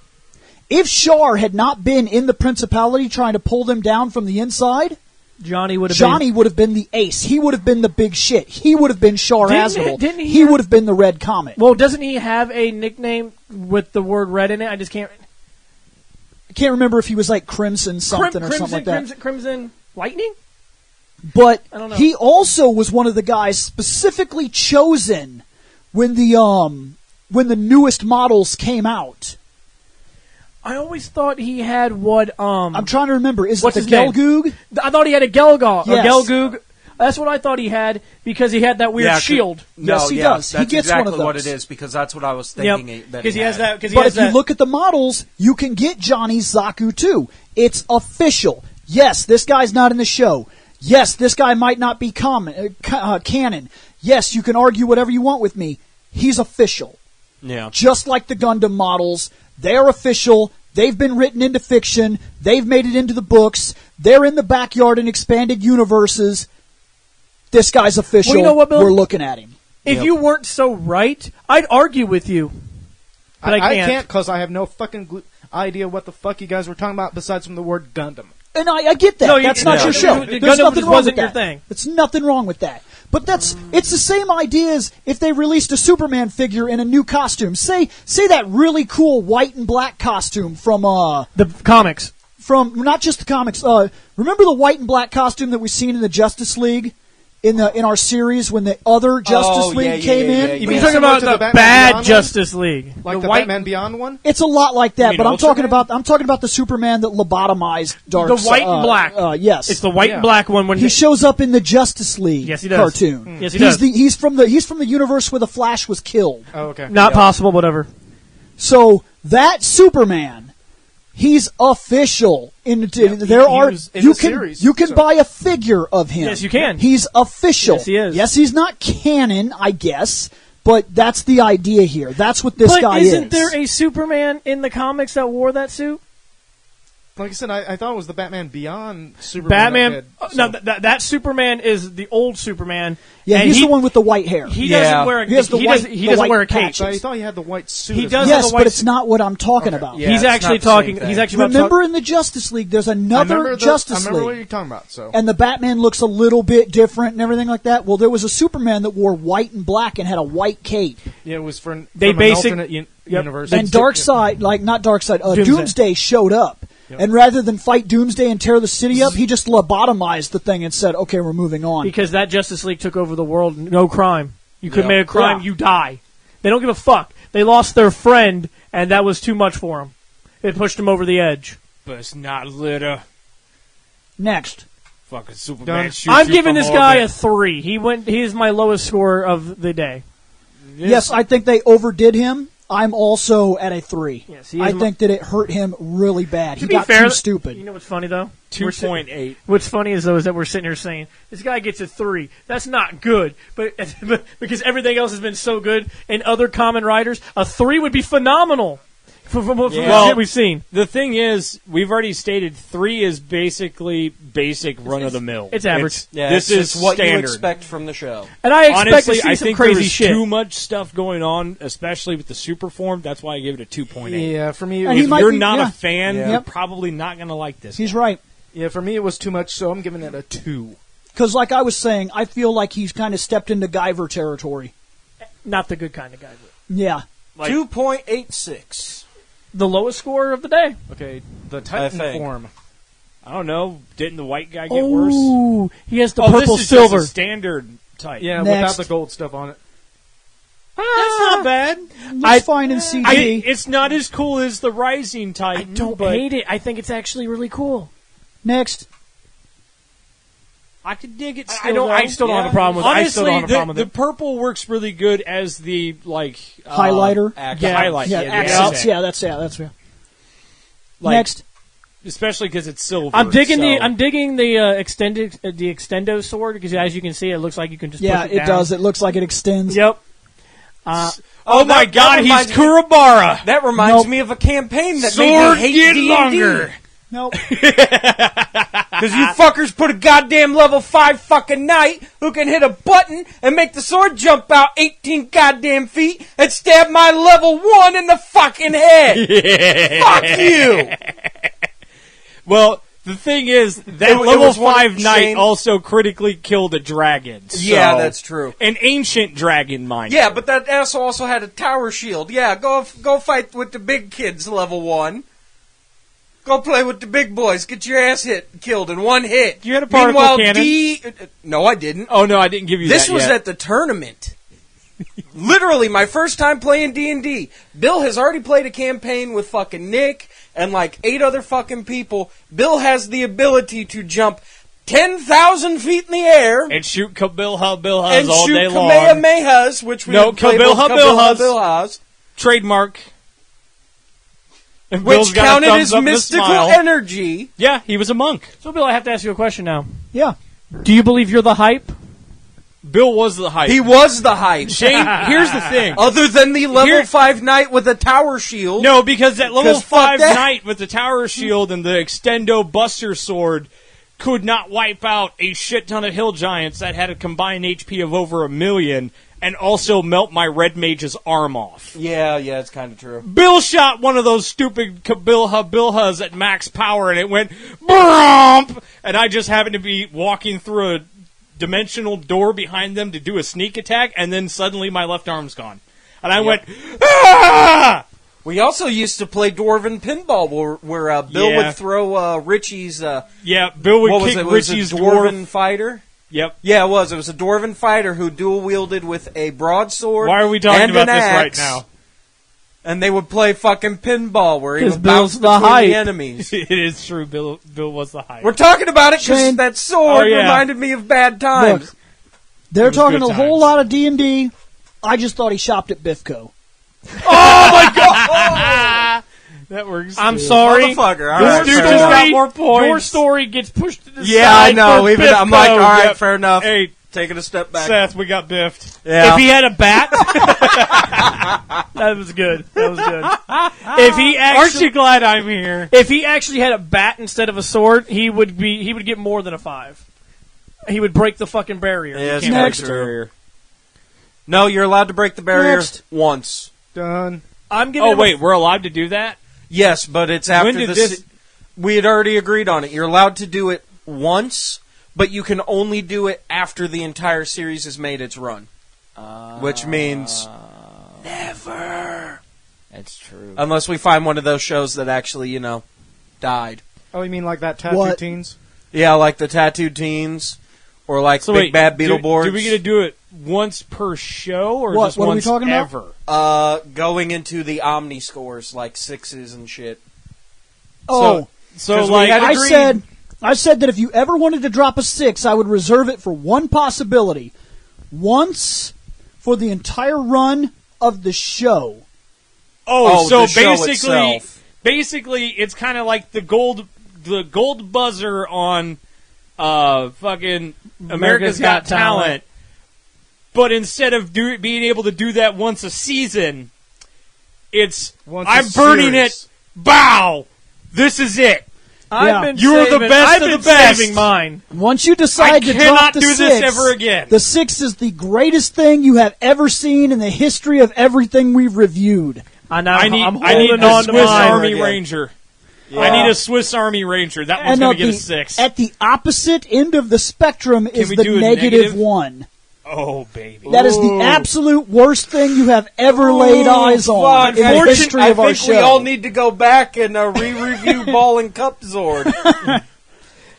Speaker 1: if Char had not been in the Principality trying to pull them down from the inside,
Speaker 5: Johnny would
Speaker 1: have been the ace. He would have been the big shit. He would have been Char Aznavour.
Speaker 5: Didn't he
Speaker 1: He
Speaker 5: have-
Speaker 1: would have been the red comet.
Speaker 5: Well, doesn't he have a nickname with the word red in it? I just can't.
Speaker 1: I can't remember if he was like Crimson something or something like that.
Speaker 5: Crimson Lightning?
Speaker 1: But
Speaker 5: I don't know.
Speaker 1: he also was one of the guys specifically chosen when the newest models came out.
Speaker 5: I always thought he had what.
Speaker 1: I'm trying to remember. Is it
Speaker 5: What's
Speaker 1: the
Speaker 5: his name?
Speaker 1: Gelgoog?
Speaker 5: I thought he had a Gelgoog.
Speaker 1: Yes.
Speaker 5: A Gelgoog. That's what I thought he had because he had that weird shield.
Speaker 1: Yes, he does. He
Speaker 3: That's
Speaker 1: gets one of
Speaker 3: exactly what
Speaker 1: those.
Speaker 3: it is because that's what I was thinking.
Speaker 5: Because he has that. Because he
Speaker 1: But
Speaker 5: has
Speaker 1: if you
Speaker 5: that.
Speaker 1: look at the models, you can get Johnny's Zaku 2. It's official. Yes, this guy's not in the show. Yes, this guy might not be canon. Yes, you can argue whatever you want with me. He's official.
Speaker 3: Yeah.
Speaker 1: Just like the Gundam models, they're official. They've been written into fiction. They've made it into the books. They're in the backyard in expanded universes. This guy's official.
Speaker 5: Well, you know what, Bill?
Speaker 1: We're looking at him.
Speaker 5: If you weren't so right, I'd argue with you. But I can't.
Speaker 4: because I have no fucking idea what the fuck you guys were talking about besides from the word Gundam.
Speaker 1: And I get that.
Speaker 5: No,
Speaker 1: that's not your show.
Speaker 5: Gundam
Speaker 1: There's nothing
Speaker 5: just
Speaker 1: wrong
Speaker 5: wasn't
Speaker 1: with
Speaker 5: your
Speaker 1: that.
Speaker 5: thing.
Speaker 1: There's nothing wrong with that. But it's the same idea as if they released a Superman figure in a new costume. Say that really cool white and black costume from
Speaker 5: The comics.
Speaker 1: from not just the comics. Remember the white and black costume that we seen in the Justice League in our series when the other Justice League came in?
Speaker 5: You've been
Speaker 4: Yeah.
Speaker 5: talking
Speaker 4: Similar
Speaker 5: about
Speaker 4: to
Speaker 5: the
Speaker 4: the Batman
Speaker 5: bad
Speaker 4: Beyond one?
Speaker 5: Justice League.
Speaker 4: Like the
Speaker 5: white,
Speaker 4: Batman Beyond one?
Speaker 1: It's a lot like that,
Speaker 2: mean
Speaker 1: but I'm talking
Speaker 2: Ultraman?
Speaker 1: about the Superman that lobotomized Dark.
Speaker 5: The white and black.
Speaker 1: Yes,
Speaker 5: It's the white and black one when
Speaker 1: he shows up in the Justice League
Speaker 5: Yes, he does.
Speaker 1: cartoon.
Speaker 5: Yes, he does.
Speaker 1: He's from the universe where the Flash was killed.
Speaker 4: Oh, okay.
Speaker 5: Not possible, whatever.
Speaker 1: So that Superman, he's official.
Speaker 4: was in the series,
Speaker 1: you can
Speaker 4: so-
Speaker 1: buy a figure of him.
Speaker 5: Yes, you can.
Speaker 1: He's official.
Speaker 5: Yes, he is.
Speaker 1: Yes, he's not canon, I guess, but that's the idea here. That's what this
Speaker 5: But
Speaker 1: guy is.
Speaker 5: isn't there a Superman in the comics that wore that suit?
Speaker 4: Like I said, I thought it was the Batman Beyond Superman.
Speaker 5: Batman.
Speaker 4: that did, so-
Speaker 5: No, that Superman is the old Superman.
Speaker 1: Yeah,
Speaker 5: and
Speaker 1: he's the one with the white hair.
Speaker 5: He
Speaker 3: Yeah.
Speaker 5: doesn't wear.
Speaker 1: He has the white-
Speaker 5: he
Speaker 1: the
Speaker 5: doesn't
Speaker 1: white
Speaker 5: wear a cape.
Speaker 1: patches.
Speaker 4: So I thought he had the white suit.
Speaker 5: He
Speaker 4: as
Speaker 5: does
Speaker 4: well.
Speaker 5: have
Speaker 1: Yes,
Speaker 5: the white
Speaker 1: but it's not what I'm talking about.
Speaker 3: Yeah,
Speaker 5: he's
Speaker 3: it's
Speaker 5: actually
Speaker 3: not the same
Speaker 5: talking.
Speaker 3: thing.
Speaker 5: He's actually about
Speaker 1: Remember in the Justice League, there's
Speaker 4: I
Speaker 1: another
Speaker 4: remember
Speaker 1: Justice
Speaker 4: I remember what
Speaker 1: League.
Speaker 4: you're talking about. So
Speaker 1: And the Batman looks a little bit different and everything like that. Well, there was a Superman that wore white and black and had a white cape.
Speaker 4: yeah, it was from
Speaker 5: They
Speaker 4: an
Speaker 5: basic-
Speaker 4: alternate universe.
Speaker 1: And Darkseid, like not Darkseid,
Speaker 5: Doomsday.
Speaker 1: Doomsday showed up. And rather than fight Doomsday and tear the city up, he just lobotomized the thing and said, okay, we're moving on.
Speaker 5: Because that Justice League took over the world, no crime. You commit
Speaker 3: Yep.
Speaker 5: a crime, you die. They don't give a fuck. They lost their friend, and that was too much for them. It pushed them over the edge.
Speaker 2: But it's not litter.
Speaker 1: Next.
Speaker 2: Fucking Superman
Speaker 4: Done.
Speaker 2: shoots
Speaker 5: I'm
Speaker 2: you
Speaker 5: giving
Speaker 2: from
Speaker 5: this guy a
Speaker 2: orbit.
Speaker 5: 3. He is my lowest score of the day.
Speaker 1: Yes, I think they overdid him. I'm also at a 3.
Speaker 5: Yes, he is
Speaker 1: I think that it hurt him really bad. He
Speaker 5: To be
Speaker 1: got
Speaker 5: fair,
Speaker 1: too stupid.
Speaker 5: You know what's funny though?
Speaker 2: 2.8.
Speaker 5: What's funny is though is that we're sitting here saying this guy gets a 3. That's not good, but because everything else has been so good in other Kamen Riders, a 3 would be phenomenal from the shit we've seen.
Speaker 2: The thing is, we've already stated 3 is basically basic run of the mill.
Speaker 5: It's average.
Speaker 2: This is
Speaker 3: what
Speaker 2: standard.
Speaker 3: you expect from the show.
Speaker 5: And I expect
Speaker 2: Honestly,
Speaker 5: to see
Speaker 2: I
Speaker 5: some
Speaker 2: think
Speaker 5: crazy
Speaker 2: there's
Speaker 5: shit.
Speaker 2: too much stuff going on, especially with the super form. That's why I give it a 2.8.
Speaker 4: Yeah, for me,
Speaker 1: And he
Speaker 2: If
Speaker 1: might
Speaker 2: you're
Speaker 1: be-
Speaker 2: not
Speaker 1: yeah.
Speaker 2: a fan,
Speaker 3: Yeah.
Speaker 2: you're probably not going to like this.
Speaker 1: He's right.
Speaker 4: for me it was too much, so I'm giving it a 2.
Speaker 1: Because like I was saying, I feel like he's kind of stepped into Guyver territory.
Speaker 5: Not the good kind of guy.
Speaker 1: Yeah.
Speaker 2: Like-
Speaker 3: 2.86.
Speaker 5: The lowest score of the day.
Speaker 4: Okay, the Titan
Speaker 3: think.
Speaker 4: form.
Speaker 2: I don't know. Didn't the white guy get worse?
Speaker 5: Ooh, he has the
Speaker 2: Oh,
Speaker 5: purple
Speaker 2: this is
Speaker 5: silver.
Speaker 2: just a standard type.
Speaker 4: Yeah,
Speaker 1: Next.
Speaker 4: without the gold stuff on it.
Speaker 2: That's not bad.
Speaker 1: Looks fine in CG.
Speaker 2: It's not as cool as the Rising
Speaker 5: I
Speaker 2: Titan.
Speaker 5: don't
Speaker 2: but
Speaker 5: hate it. I think it's actually really cool.
Speaker 1: Next.
Speaker 2: I could dig it.
Speaker 5: I don't. I still don't have a problem with it.
Speaker 2: Honestly,
Speaker 5: I still don't have a problem with
Speaker 2: the
Speaker 5: it.
Speaker 2: purple works really good as the
Speaker 1: Highlighter.
Speaker 2: the highlight.
Speaker 1: Yeah,
Speaker 2: the
Speaker 1: accents.
Speaker 2: accent.
Speaker 1: That's yeah.
Speaker 2: Like,
Speaker 1: Next.
Speaker 2: especially because it's silver.
Speaker 5: I'm digging
Speaker 2: so.
Speaker 5: the extended the extendo sword because as you can see, it looks like you can just
Speaker 1: Yeah,
Speaker 5: push
Speaker 1: it
Speaker 5: down.
Speaker 1: does. It looks like it extends.
Speaker 5: Yep.
Speaker 2: Oh my
Speaker 3: that
Speaker 2: God, he's
Speaker 3: reminds me-
Speaker 2: Kurabara.
Speaker 3: That reminds
Speaker 1: Nope.
Speaker 3: me of a campaign that
Speaker 2: Sword
Speaker 3: made me hate
Speaker 2: get
Speaker 3: D&D.
Speaker 2: longer.
Speaker 1: Nope.
Speaker 3: Because you fuckers put a goddamn level 5 fucking knight who can hit a button and make the sword jump out 18 goddamn feet and stab my level 1 in the fucking head. Fuck you.
Speaker 2: Well, the thing is, that
Speaker 3: It
Speaker 2: level
Speaker 3: was one of
Speaker 2: 5 knight
Speaker 3: Shane-
Speaker 2: also critically killed a dragon. So,
Speaker 3: Yeah, that's true.
Speaker 2: An ancient dragon, mind
Speaker 3: Yeah,
Speaker 2: you.
Speaker 3: but that asshole also had a tower shield. Yeah, go fight with the big kids, level 1. Go play with the big boys. Get your ass killed in one hit.
Speaker 2: You had a particle
Speaker 3: Meanwhile,
Speaker 2: cannon?
Speaker 3: No, I didn't.
Speaker 2: Oh no, I didn't give you
Speaker 3: This
Speaker 2: that
Speaker 3: was
Speaker 2: yet.
Speaker 3: at the tournament. Literally, my first time playing D&D. Bill has already played a campaign with fucking Nick and like 8 other fucking people. Bill has the ability to jump 10,000 feet in the air
Speaker 2: and shoot Kabilha Bilhas
Speaker 3: and
Speaker 2: all
Speaker 3: shoot
Speaker 2: day long.
Speaker 3: Kamehamehas, which we
Speaker 2: No,
Speaker 3: would play both
Speaker 2: Kabilha Bilhas.
Speaker 3: Bilhas,
Speaker 2: Trademark. And Bill's
Speaker 3: which
Speaker 2: got a
Speaker 3: counted
Speaker 2: thumbs
Speaker 3: as
Speaker 2: up and a
Speaker 3: mystical
Speaker 2: smile.
Speaker 3: energy.
Speaker 2: Yeah, he was a monk.
Speaker 5: So, Bill, I have to ask you a question now.
Speaker 1: Yeah.
Speaker 5: Do you believe you're the hype?
Speaker 2: Bill was the hype.
Speaker 3: He was the hype.
Speaker 2: Shane, here's the thing.
Speaker 3: Other than the level
Speaker 2: Here-
Speaker 3: 5 knight with a tower shield.
Speaker 2: No, because that level
Speaker 3: 'Cause fuck
Speaker 2: 5
Speaker 3: that.
Speaker 2: knight with the tower shield and the extendo buster sword could not wipe out a shit ton of hill giants that had a combined HP of over 1 million and also melt my red mage's arm off.
Speaker 3: Yeah, it's kind of true.
Speaker 2: Bill shot one of those stupid Kabilha Bilhas at max power and it went BROMP! And I just happened to be walking through a dimensional door behind them to do a sneak attack and then suddenly my left arm's gone. And I went, ah!
Speaker 3: We also used to play Dwarven Pinball where Bill
Speaker 2: Yeah.
Speaker 3: would throw Richie's...
Speaker 2: Yeah, Bill would
Speaker 3: what was
Speaker 2: kick
Speaker 3: it? Was it
Speaker 2: Richie's
Speaker 3: Dwarven
Speaker 2: dwarf.
Speaker 3: fighter?
Speaker 2: Yep.
Speaker 3: Yeah, it was. It was a Dwarven fighter who dual-wielded with a broadsword
Speaker 2: Why are we talking
Speaker 3: and
Speaker 2: about
Speaker 3: an
Speaker 2: this right
Speaker 3: axe.
Speaker 2: now?
Speaker 3: And they would play fucking pinball where he
Speaker 5: 'Cause
Speaker 3: would
Speaker 5: Bill's
Speaker 3: bounce
Speaker 5: the
Speaker 3: between
Speaker 5: hype.
Speaker 3: the enemies.
Speaker 2: It is true. Bill was the hype.
Speaker 3: We're talking about it because
Speaker 1: Shane.
Speaker 3: that sword
Speaker 2: Oh, yeah.
Speaker 3: reminded me of bad times.
Speaker 1: Look, they're
Speaker 2: was
Speaker 1: talking
Speaker 2: good
Speaker 1: a whole
Speaker 2: times.
Speaker 1: lot of D&D. I just thought he shopped at Bifco.
Speaker 2: That works.
Speaker 5: I'm sorry.
Speaker 3: Motherfucker. All
Speaker 5: Your
Speaker 3: right,
Speaker 2: dude
Speaker 3: fair
Speaker 2: just
Speaker 3: enough.
Speaker 2: got more points.
Speaker 5: Your story gets pushed to the
Speaker 3: Yeah, I
Speaker 5: side.
Speaker 3: know.
Speaker 5: for
Speaker 3: Even I'm like, all
Speaker 5: Bifco.
Speaker 3: right,
Speaker 2: Yep.
Speaker 3: fair enough.
Speaker 2: Hey,
Speaker 3: Taking a step back.
Speaker 2: Seth, we got biffed.
Speaker 3: Yeah.
Speaker 5: If he had a bat, that was good. That was good. If he
Speaker 2: Aren't
Speaker 5: actually,
Speaker 2: you glad I'm here?
Speaker 5: if he actually had a bat instead of a sword, he would get more than a 5. He would break the fucking barrier.
Speaker 3: Yeah, it's
Speaker 5: You can't
Speaker 1: Next.
Speaker 5: break the barrier.
Speaker 3: barrier. No, you're allowed to break the barrier
Speaker 1: Next.
Speaker 3: once.
Speaker 4: Done.
Speaker 5: I'm giving
Speaker 2: Oh
Speaker 5: him a
Speaker 2: wait, we're allowed to do that?
Speaker 3: Yes, but it's after
Speaker 2: When did
Speaker 3: the
Speaker 2: this-
Speaker 3: se- we had already agreed on it. You're allowed to do it once, but you can only do it after the entire series has made its run. Which means never.
Speaker 2: That's true.
Speaker 3: Unless we find one of those shows that actually, died.
Speaker 4: Oh, you mean like that tattoo
Speaker 1: What?
Speaker 4: teens?
Speaker 3: Yeah, like the tattooed teens, or like Big Bad Beetleborgs.
Speaker 2: Do we get to do it once per show, or
Speaker 1: What?
Speaker 2: just
Speaker 1: What are we
Speaker 2: once
Speaker 1: talking about?
Speaker 2: ever?
Speaker 3: Going into the Omni scores, like 6s and shit.
Speaker 1: Oh,
Speaker 2: So
Speaker 3: 'Cause we
Speaker 2: like
Speaker 3: had agreed-
Speaker 1: I said that if you ever wanted to drop a 6, I would reserve it for one possibility. Once for the entire run of the show.
Speaker 2: so
Speaker 3: the show
Speaker 2: basically,
Speaker 3: itself.
Speaker 2: it's kind of like the gold buzzer on fucking America's Got Talent. But instead of being able to do that once a season, it's
Speaker 4: Once a
Speaker 2: I'm burning
Speaker 4: series.
Speaker 2: it. Bow. This is it.
Speaker 1: Yeah.
Speaker 5: I've been
Speaker 2: You're the
Speaker 5: saving,
Speaker 2: best
Speaker 5: I've
Speaker 2: of
Speaker 5: been
Speaker 2: the best.
Speaker 5: saving mine.
Speaker 1: Once you decide
Speaker 2: I
Speaker 1: to
Speaker 2: cannot
Speaker 1: drop the
Speaker 2: do
Speaker 1: 6,
Speaker 2: this ever again.
Speaker 1: The 6 is the greatest thing you have ever seen in the history of everything we've reviewed.
Speaker 5: I'm
Speaker 2: I need
Speaker 5: holding
Speaker 2: a
Speaker 5: on to
Speaker 2: Swiss
Speaker 5: mine.
Speaker 2: Army
Speaker 3: again.
Speaker 2: Ranger. I need a Swiss Army Ranger. That one's
Speaker 1: And
Speaker 2: going
Speaker 1: at
Speaker 2: to get a
Speaker 1: the,
Speaker 2: 6.
Speaker 1: at the opposite end of the spectrum is
Speaker 2: we
Speaker 1: the
Speaker 2: do a
Speaker 1: negative
Speaker 2: negative?
Speaker 1: 1.
Speaker 2: Oh, baby.
Speaker 1: That is the absolute worst thing you have ever laid eyes on in the history of
Speaker 3: I
Speaker 1: our
Speaker 3: think
Speaker 1: show.
Speaker 3: we all need to go back and re-review Ball and Cup Zord.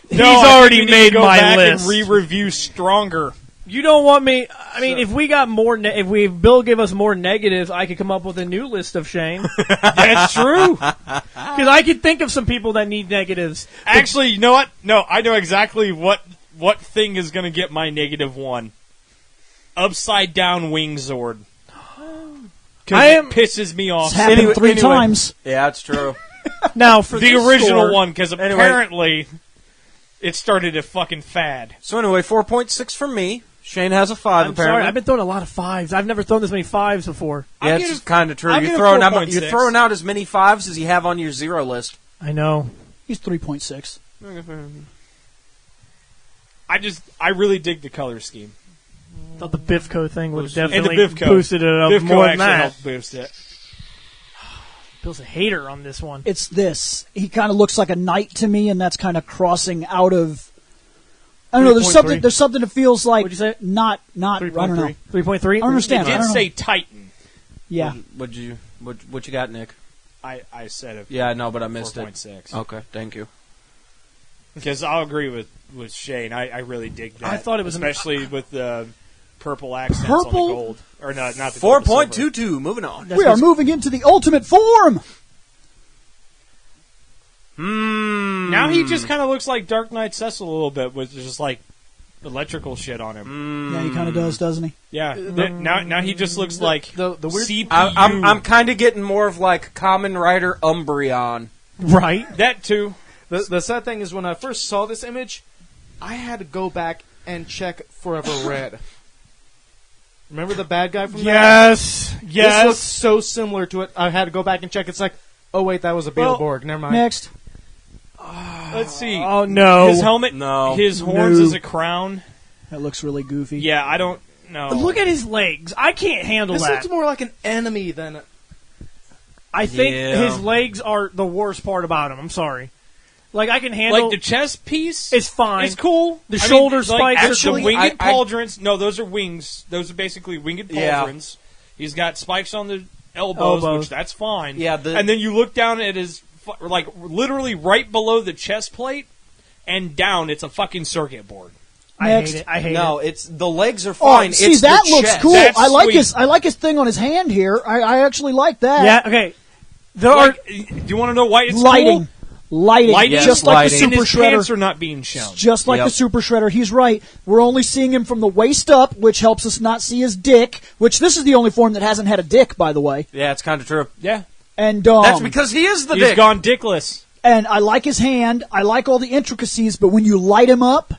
Speaker 2: He's
Speaker 5: already made my
Speaker 2: back
Speaker 5: list.
Speaker 2: And re-review Stronger.
Speaker 5: You don't want me. I mean, if we got more, if Bill gave us more negatives, I could come up with a new list of Shane.
Speaker 2: That's true.
Speaker 5: Because I could think of some people that need negatives.
Speaker 2: Actually, you know what? No, I know exactly what thing is going to get my -1. Upside down wing Zord. Because it pisses me off.
Speaker 1: It's happened three times.
Speaker 3: Yeah, that's true.
Speaker 5: Now for
Speaker 2: The
Speaker 5: this
Speaker 2: original
Speaker 5: score-
Speaker 2: one, because apparently it started a fucking fad.
Speaker 3: So anyway, 4.6 from me. Shane has a 5,
Speaker 5: I'm
Speaker 3: apparently.
Speaker 5: sorry, I've been throwing a lot of 5s. I've never thrown this many 5s before.
Speaker 3: Yeah,
Speaker 2: I'll
Speaker 3: it's
Speaker 2: give it-
Speaker 3: kind of true.
Speaker 2: I'll
Speaker 3: You're
Speaker 2: give it
Speaker 3: throwing,
Speaker 2: 4.6.
Speaker 3: you're throwing out as many 5s as you have on your 0 list.
Speaker 5: I know.
Speaker 1: He's 3.6.
Speaker 2: I really dig the color scheme.
Speaker 5: I thought the Bifco thing would have
Speaker 2: And the
Speaker 5: definitely
Speaker 2: Bifco.
Speaker 5: boosted it up
Speaker 2: Bifco
Speaker 5: more than
Speaker 2: actually
Speaker 5: that.
Speaker 2: helped boost it.
Speaker 5: Bill's a hater on this one.
Speaker 1: It's this. He kind of looks like a knight to me, and that's kind of crossing out of. I don't know. There's
Speaker 5: 3.3.
Speaker 1: something. There's something that feels like
Speaker 5: What'd you say?
Speaker 1: not. I don't know.
Speaker 5: 3.3?
Speaker 1: I understand.
Speaker 2: It
Speaker 1: I
Speaker 2: did
Speaker 1: don't know.
Speaker 2: say Titan.
Speaker 1: Yeah.
Speaker 3: What you got, Nick?
Speaker 2: I said it.
Speaker 3: Yeah, I know, but I missed
Speaker 2: 4.6.
Speaker 3: it. Okay, thank you.
Speaker 2: Because I'll agree with Shane. I really dig that.
Speaker 5: I thought it was
Speaker 2: especially with the purple accents
Speaker 1: Purple?
Speaker 2: on the gold, or not the gold, the silver.
Speaker 3: 4.22, moving on.
Speaker 1: We are moving into the ultimate form.
Speaker 2: Now he just kind of looks like Dark Knight Cecil a little bit, with just like electrical shit on him.
Speaker 1: Yeah, he kind of does, doesn't he?
Speaker 2: Yeah. Now he just looks like
Speaker 4: the weird-
Speaker 2: CPU.
Speaker 3: I'm kind of getting more of like Kamen Rider Umbreon.
Speaker 5: Right?
Speaker 2: that too.
Speaker 4: The sad thing is, when I first saw this image, I had to go back and check Forever Red. Remember the bad guy from
Speaker 5: Yes.
Speaker 4: that?
Speaker 5: Yes.
Speaker 4: This looks so similar to it. I had to go back and check. It's like, oh wait, that was a
Speaker 2: Well,
Speaker 4: Beetleborg. Never mind.
Speaker 1: Next.
Speaker 2: Let's see.
Speaker 5: Oh, no.
Speaker 2: His helmet,
Speaker 3: No.
Speaker 2: his horns
Speaker 1: No.
Speaker 2: as a crown.
Speaker 1: That looks really goofy.
Speaker 2: Yeah, I don't know.
Speaker 5: Look at his legs. I can't handle
Speaker 4: This
Speaker 5: that.
Speaker 4: looks more like an enemy than.
Speaker 5: I think
Speaker 3: Yeah.
Speaker 5: his legs are the worst part about him. I'm sorry. Like, I can handle...
Speaker 2: like the chest piece.
Speaker 5: It's fine.
Speaker 2: It's cool.
Speaker 5: The shoulder spikes are
Speaker 2: actually,
Speaker 5: cool.
Speaker 2: the winged
Speaker 3: I-
Speaker 2: pauldrons. No, those are wings. Those are basically winged
Speaker 3: Yeah.
Speaker 2: pauldrons. He's got spikes on the elbows, which that's fine.
Speaker 3: Yeah,
Speaker 2: and then you look down at his like literally right below the chest plate and down. It's a fucking circuit board.
Speaker 5: I
Speaker 1: Next.
Speaker 5: hate it. I hate
Speaker 3: No,
Speaker 5: it.
Speaker 3: it's the legs are
Speaker 1: Oh,
Speaker 3: fine.
Speaker 1: see,
Speaker 3: it's
Speaker 1: that
Speaker 3: the
Speaker 1: looks
Speaker 3: chest.
Speaker 1: cool.
Speaker 2: That's
Speaker 1: I like
Speaker 2: sweet.
Speaker 1: his thing on his hand here. I actually like that.
Speaker 5: Yeah, okay. There
Speaker 2: Like, do you want to know why it's
Speaker 1: Lighting.
Speaker 2: cool?
Speaker 1: Lighting.
Speaker 2: Lighting,
Speaker 1: Just like
Speaker 3: lighting.
Speaker 1: the
Speaker 2: and
Speaker 1: Super
Speaker 2: his
Speaker 1: Shredder.
Speaker 2: pants are not being shown.
Speaker 1: Just like
Speaker 3: Yep.
Speaker 1: the Super Shredder. He's right. We're only seeing him from the waist up, which helps us not see his dick, which this is the only form that hasn't had a dick, by the way.
Speaker 3: Yeah, it's kind of true.
Speaker 2: Yeah,
Speaker 1: And
Speaker 3: That's because he is the
Speaker 2: he's
Speaker 3: dick.
Speaker 2: gone dickless.
Speaker 1: and I like his hand. I like all the intricacies, but when you light him up,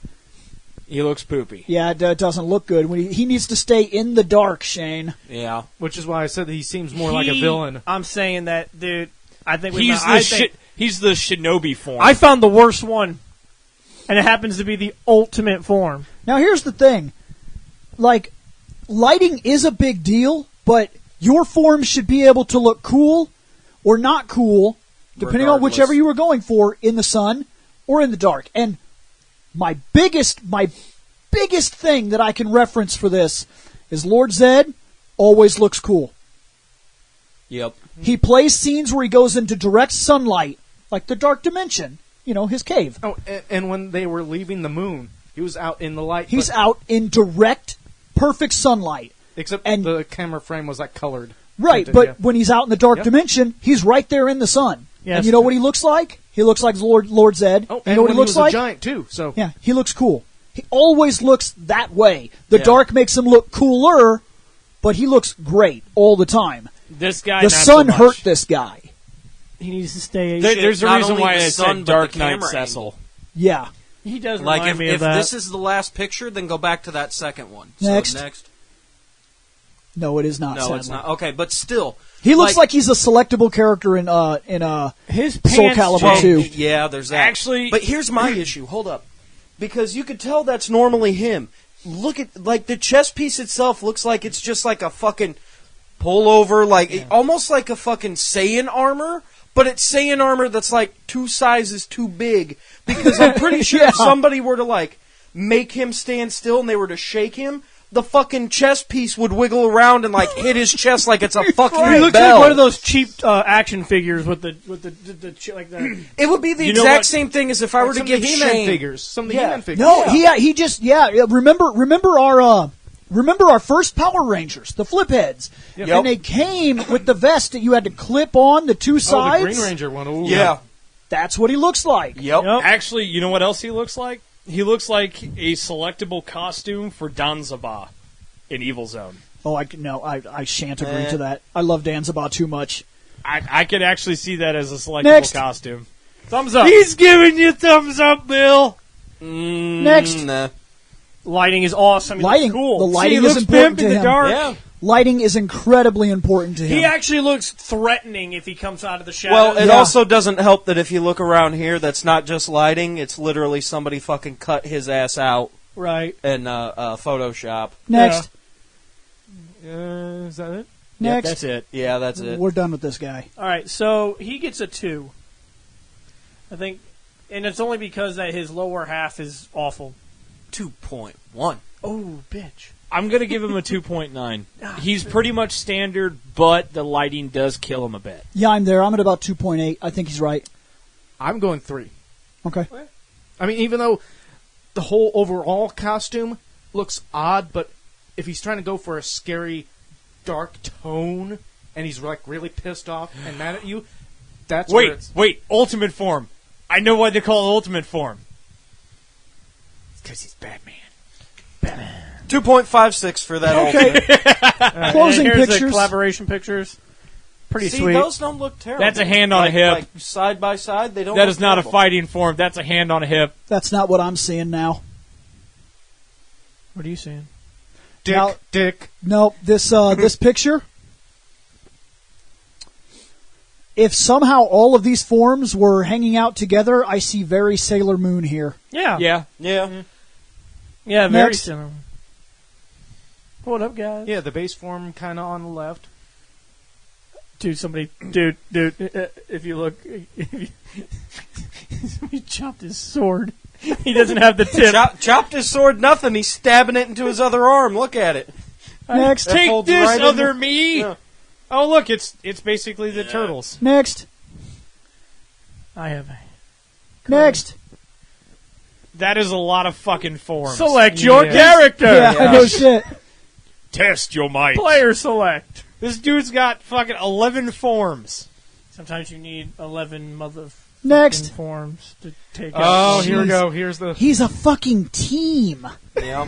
Speaker 2: He looks poopy.
Speaker 1: yeah, it doesn't look good. When he needs to stay in the dark, Shane.
Speaker 3: Yeah.
Speaker 4: Which is why I said that he seems more like a villain.
Speaker 5: I'm saying that, dude. I think we
Speaker 2: He's he's the shinobi form.
Speaker 5: I found the worst one, and it happens to be the ultimate form.
Speaker 1: Now, here's the thing. Like, lighting is a big deal, but your form should be able to look cool or not cool, depending on
Speaker 3: Regardless.
Speaker 1: whichever you were going for, in the sun or in the dark. And my biggest thing that I can reference for this is Lord Zed always looks cool.
Speaker 3: Yep.
Speaker 1: He plays scenes where he goes into direct sunlight, like the Dark Dimension, his cave.
Speaker 4: Oh, and when they were leaving the moon, he was out in the light.
Speaker 1: He's out in direct, perfect sunlight.
Speaker 4: Except
Speaker 1: and-
Speaker 4: the camera frame was colored.
Speaker 1: Right,
Speaker 4: tinted,
Speaker 1: but
Speaker 4: yeah.
Speaker 1: when he's out in the Dark
Speaker 4: Yep.
Speaker 1: Dimension, he's right there in the sun.
Speaker 5: Yes.
Speaker 1: And you know what he looks like? He looks like Lord Zed.
Speaker 4: Oh,
Speaker 1: you
Speaker 4: and
Speaker 1: know what
Speaker 4: when
Speaker 1: he looks
Speaker 4: was
Speaker 1: like?
Speaker 4: a giant too. So
Speaker 1: Yeah, he looks cool. He always looks that way. The
Speaker 3: Yeah.
Speaker 1: dark makes him look cooler, but he looks great all the time.
Speaker 2: This guy,
Speaker 1: The
Speaker 2: not
Speaker 1: sun
Speaker 2: so
Speaker 1: hurt
Speaker 2: much.
Speaker 1: this guy.
Speaker 5: He needs to stay.
Speaker 2: There's a
Speaker 3: Not
Speaker 2: reason
Speaker 3: only
Speaker 2: why
Speaker 3: the
Speaker 2: I
Speaker 3: sun,
Speaker 2: said
Speaker 3: but
Speaker 2: Dark
Speaker 3: the
Speaker 2: Knight
Speaker 3: camera
Speaker 2: Cecil.
Speaker 1: Yeah.
Speaker 5: he does
Speaker 3: Like
Speaker 5: remind me
Speaker 3: if
Speaker 5: of that.
Speaker 3: this is the last picture, then go back to that second one.
Speaker 1: Next.
Speaker 3: So next.
Speaker 1: No, it is not.
Speaker 3: No,
Speaker 1: sadly.
Speaker 3: it's not. Okay, but still,
Speaker 1: He looks like he's a selectable character in
Speaker 5: His
Speaker 1: Soul
Speaker 5: pants
Speaker 1: Calibur
Speaker 5: change.
Speaker 1: 2.
Speaker 3: Yeah, there's that.
Speaker 2: Actually-
Speaker 3: but here's my issue. Hold up, because you could tell that's normally him. Look at the chest piece itself looks like it's just like a fucking pullover, almost like a fucking Saiyan armor. But it's Saiyan armor that's like 2 sizes too big. Because I'm pretty sure
Speaker 1: Yeah.
Speaker 3: if somebody were to make him stand still and they were to shake him, the fucking chest piece would wiggle around and hit his chest like it's a fucking
Speaker 5: He looks
Speaker 3: bell.
Speaker 5: like one of those cheap action figures with the like the.
Speaker 3: It would be the
Speaker 2: You know
Speaker 3: exact
Speaker 2: what?
Speaker 3: same thing as if I were to
Speaker 4: some
Speaker 3: give
Speaker 4: of the He-Man
Speaker 3: Shane
Speaker 4: figures. Some of the
Speaker 3: Yeah.
Speaker 4: He-Man figures.
Speaker 1: No, he just remember our first Power Rangers, the flip heads.
Speaker 3: Yep.
Speaker 1: And they came with the vest that you had to clip on the 2
Speaker 4: Oh,
Speaker 1: sides.
Speaker 4: the Green Ranger one. Ooh.
Speaker 3: Yeah.
Speaker 1: That's what he looks like.
Speaker 3: Yep.
Speaker 5: Yep.
Speaker 2: Actually, you know what else he looks like? He looks like a selectable costume for Danzaba in Evil Zone.
Speaker 1: Oh, I shan't agree to that. I love Danzaba too much.
Speaker 2: I could actually see that as a selectable
Speaker 1: Next.
Speaker 2: costume.
Speaker 5: Thumbs up.
Speaker 2: He's giving you thumbs up, Bill.
Speaker 1: Next.
Speaker 3: Nah.
Speaker 5: Lighting is awesome. He looks
Speaker 1: Lighting.
Speaker 5: cool.
Speaker 1: The lighting
Speaker 2: he
Speaker 1: is
Speaker 2: looks
Speaker 1: important
Speaker 2: pimp
Speaker 1: to
Speaker 2: in the
Speaker 1: him.
Speaker 2: dark.
Speaker 3: Yeah.
Speaker 1: Lighting is incredibly important to him.
Speaker 5: He actually looks threatening if he comes out of the shadow.
Speaker 3: Well, it
Speaker 1: Yeah.
Speaker 3: also doesn't help that if you look around here, that's not just lighting. It's literally somebody fucking cut his ass out
Speaker 5: right.
Speaker 3: in Photoshop.
Speaker 1: Next.
Speaker 5: Is that it?
Speaker 1: Next.
Speaker 2: That's it.
Speaker 3: Yeah, that's it.
Speaker 1: We're done with this guy.
Speaker 5: All right. So he gets a 2. I think, and it's only because that his lower half is awful.
Speaker 3: 2.1.
Speaker 5: Oh, bitch.
Speaker 2: I'm going to give him a 2.9. He's pretty much standard, but the lighting does kill him a bit.
Speaker 1: Yeah, I'm there. I'm at about 2.8. I think he's right.
Speaker 4: I'm going 3.
Speaker 1: Okay.
Speaker 4: I mean, even though the whole overall costume looks odd, but if he's trying to go for a scary, dark tone, and he's really pissed off and mad at you, that's where it's...
Speaker 2: Wait, ultimate form. I know why they call it ultimate form. It's because he's Batman.
Speaker 3: 2.56 for that.
Speaker 1: Okay. Closing
Speaker 5: and here's
Speaker 1: pictures.
Speaker 5: the collaboration pictures. Pretty
Speaker 3: See,
Speaker 5: sweet.
Speaker 3: those don't look terrible.
Speaker 2: That's a hand on a hip.
Speaker 3: Like side by side, they don't.
Speaker 2: That
Speaker 3: look
Speaker 2: is not a
Speaker 3: terrible.
Speaker 2: fighting form. That's a hand on a hip.
Speaker 1: That's not what I'm seeing now.
Speaker 5: What are you saying?
Speaker 4: Dick.
Speaker 1: No, this this picture. If somehow all of these forms were hanging out together, I see very Sailor Moon here.
Speaker 5: Yeah.
Speaker 2: Yeah.
Speaker 3: Yeah.
Speaker 5: Yeah, very
Speaker 1: Next.
Speaker 5: similar. What up, guys?
Speaker 4: Yeah, the base form kind of on the left.
Speaker 5: Dude, if you look, he chopped his sword. He doesn't have the tip.
Speaker 3: Chopped his sword. Nothing. He's stabbing it into his other arm. Look at it.
Speaker 1: Next.
Speaker 3: That
Speaker 2: Take
Speaker 3: folds
Speaker 2: this,
Speaker 3: right in
Speaker 2: other
Speaker 3: there.
Speaker 2: me.
Speaker 3: Yeah.
Speaker 2: Oh, look, it's basically the turtles.
Speaker 1: Next.
Speaker 5: I have.
Speaker 1: Next.
Speaker 2: That is a lot of fucking forms.
Speaker 5: Select your
Speaker 4: Yeah.
Speaker 5: character.
Speaker 1: Yeah, no shit.
Speaker 2: Test your might.
Speaker 5: Player select.
Speaker 2: This dude's got fucking 11 forms.
Speaker 5: Sometimes you need 11
Speaker 1: Next.
Speaker 5: forms to take
Speaker 4: Oh,
Speaker 5: out.
Speaker 4: here we
Speaker 1: Jeez.
Speaker 4: go. Here's the...
Speaker 1: He's a fucking team.
Speaker 3: Yeah.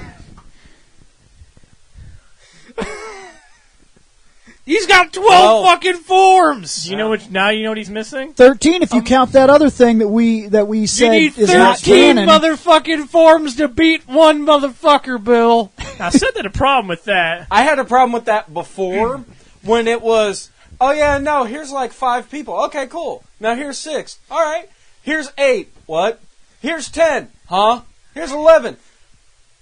Speaker 2: He's got 12
Speaker 3: Well-
Speaker 2: fucking forms.
Speaker 5: You know what? Now you know what he's missing.
Speaker 1: 13 if you count that other thing that we
Speaker 2: You
Speaker 1: said
Speaker 2: need
Speaker 1: is not
Speaker 2: 13
Speaker 1: canon.
Speaker 2: motherfucking forms to beat one motherfucker, Bill.
Speaker 5: I said that a problem with that.
Speaker 3: I had a problem with that before when it was, oh yeah, no, here's like 5 people. Okay, cool. Now here's 6. All right. Here's 8. What? Here's 10. Huh? Here's 11.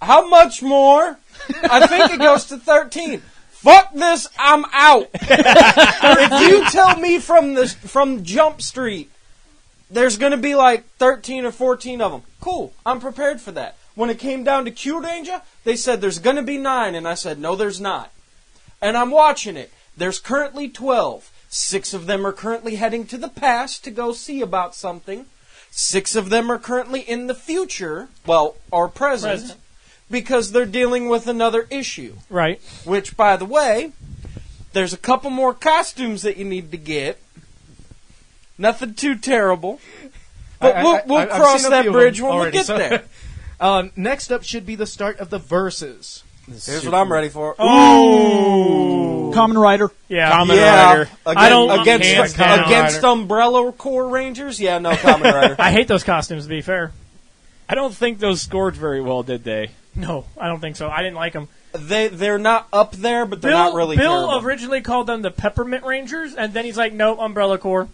Speaker 3: How much more? I think it goes to 13. Fuck this, I'm out. If you tell me from Jump Street, there's going to be like 13 or 14 of them. Cool, I'm prepared for that. When it came down to Q Danger, they said there's going to be 9, and I said, no, there's not. And I'm watching it. There's currently 12. 6 of them are currently heading to the past to go see about something. 6 of them are currently in the future, well, or present, because they're dealing with another issue.
Speaker 5: Right.
Speaker 3: Which, by the way, there's a couple more costumes that you need to get. Nothing too terrible. But we'll cross that bridge when we get there.
Speaker 4: Next up should be the start of the verses.
Speaker 3: Here's what I'm ready for.
Speaker 1: Ooh. Kamen Rider.
Speaker 5: Yeah.
Speaker 2: Kamen Rider.
Speaker 5: I don't
Speaker 3: Against Umbrella Corps Rangers? Yeah, no, Kamen Rider.
Speaker 5: I hate those costumes, to be fair.
Speaker 2: I don't think those scored very well, did they?
Speaker 5: No, I don't think so. I didn't like them.
Speaker 3: They're not up there, but they're not really
Speaker 5: Bill
Speaker 3: terrible.
Speaker 5: originally called them the Peppermint Rangers, and then he's like, no, Umbrella Corps.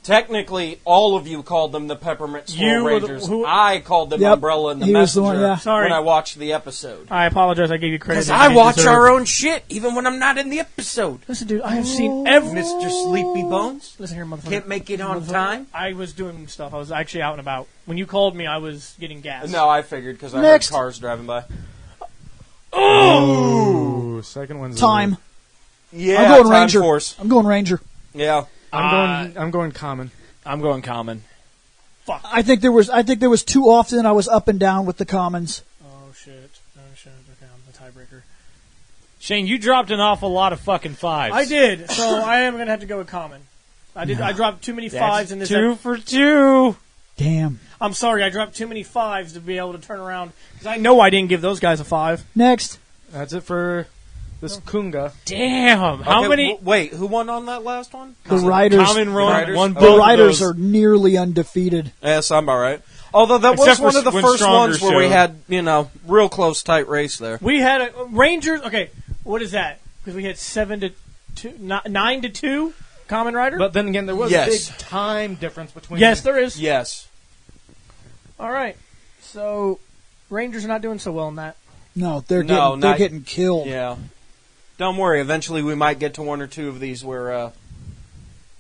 Speaker 3: Technically, all of you called them the Peppermint Swirl Rangers. I called them
Speaker 1: Yep,
Speaker 3: Umbrella and the
Speaker 1: he was the
Speaker 3: Messenger
Speaker 1: one, yeah.
Speaker 5: Sorry.
Speaker 3: when I watched the episode.
Speaker 5: I apologize. I gave you credit.
Speaker 3: Because I watch our own shit, even when I'm not in the episode.
Speaker 5: Listen, dude, I have seen every...
Speaker 3: Mr. Sleepy Bones?
Speaker 5: Listen here, motherfucker.
Speaker 3: Can't make it on time?
Speaker 5: I was doing stuff. I was actually out and about. When you called me, I was getting gas.
Speaker 3: No, I figured because I
Speaker 1: Next.
Speaker 3: heard cars driving by.
Speaker 4: Ooh, second one's
Speaker 1: Time.
Speaker 3: Yeah,
Speaker 1: I'm going
Speaker 3: Time
Speaker 1: Ranger.
Speaker 3: Force.
Speaker 1: I'm going Ranger.
Speaker 3: Yeah.
Speaker 4: I'm going Common.
Speaker 2: I'm going Kamen.
Speaker 1: I think there was too often I was up and down with the commons.
Speaker 5: Oh, shit. Okay, I'm the tiebreaker.
Speaker 2: Shane, you dropped an awful lot of fucking 5s.
Speaker 5: I did, so I am going to have to go with Common. I dropped too many 5s in this
Speaker 2: 2 for 2.
Speaker 1: Damn.
Speaker 5: I'm sorry, I dropped too many 5s to be able to turn around. Because I know I didn't give those guys a 5.
Speaker 1: Next.
Speaker 4: That's it for this Kuuga.
Speaker 2: Damn. How
Speaker 3: Okay,
Speaker 2: many?
Speaker 3: Wait, who won on that last one?
Speaker 1: The Riders.
Speaker 2: Kamen
Speaker 3: Riders?
Speaker 2: won
Speaker 1: The
Speaker 2: both of
Speaker 1: Riders
Speaker 2: those.
Speaker 1: are nearly undefeated.
Speaker 3: Yes, I'm all right. Although that
Speaker 2: Except
Speaker 3: was one
Speaker 2: for
Speaker 3: of the
Speaker 2: when
Speaker 3: first
Speaker 2: Stronger
Speaker 3: ones where we
Speaker 2: showed.
Speaker 3: had, real close, tight race there.
Speaker 5: We had a Rangers. Okay, what is that? Because we had 7-2, 9-2, Kamen Rider.
Speaker 4: But then again, there was
Speaker 3: Yes.
Speaker 4: a big time difference between
Speaker 5: Yes, there is.
Speaker 3: Yes.
Speaker 5: All right, so Rangers are not doing so well in that.
Speaker 1: No, they're
Speaker 3: No,
Speaker 1: they're
Speaker 3: not-
Speaker 1: getting killed.
Speaker 3: Yeah. Don't worry. Eventually, we might get to one or two of these where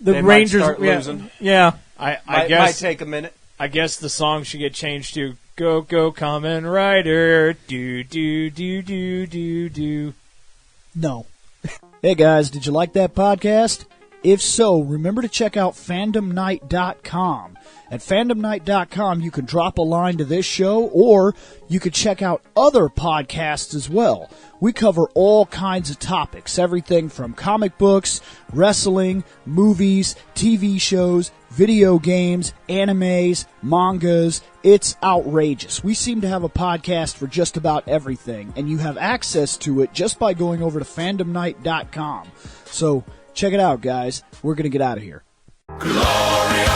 Speaker 5: The
Speaker 3: they
Speaker 5: Rangers
Speaker 3: might start
Speaker 5: yeah,
Speaker 3: losing.
Speaker 5: Yeah,
Speaker 2: I
Speaker 3: Might
Speaker 2: guess.
Speaker 3: take a minute.
Speaker 2: I guess the song should get changed to "Go Go Kamen Rider." Do do do do do do.
Speaker 1: No. Hey guys, did you like that podcast? If so, remember to check out fandomnight.com. At fandomnight.com, you can drop a line to this show, or you could check out other podcasts as well. We cover all kinds of topics, everything from comic books, wrestling, movies, TV shows, video games, animes, mangas. It's outrageous. We seem to have a podcast for just about everything, and you have access to it just by going over to fandomnight.com. So check it out, guys. We're going to get out of here.
Speaker 6: Glory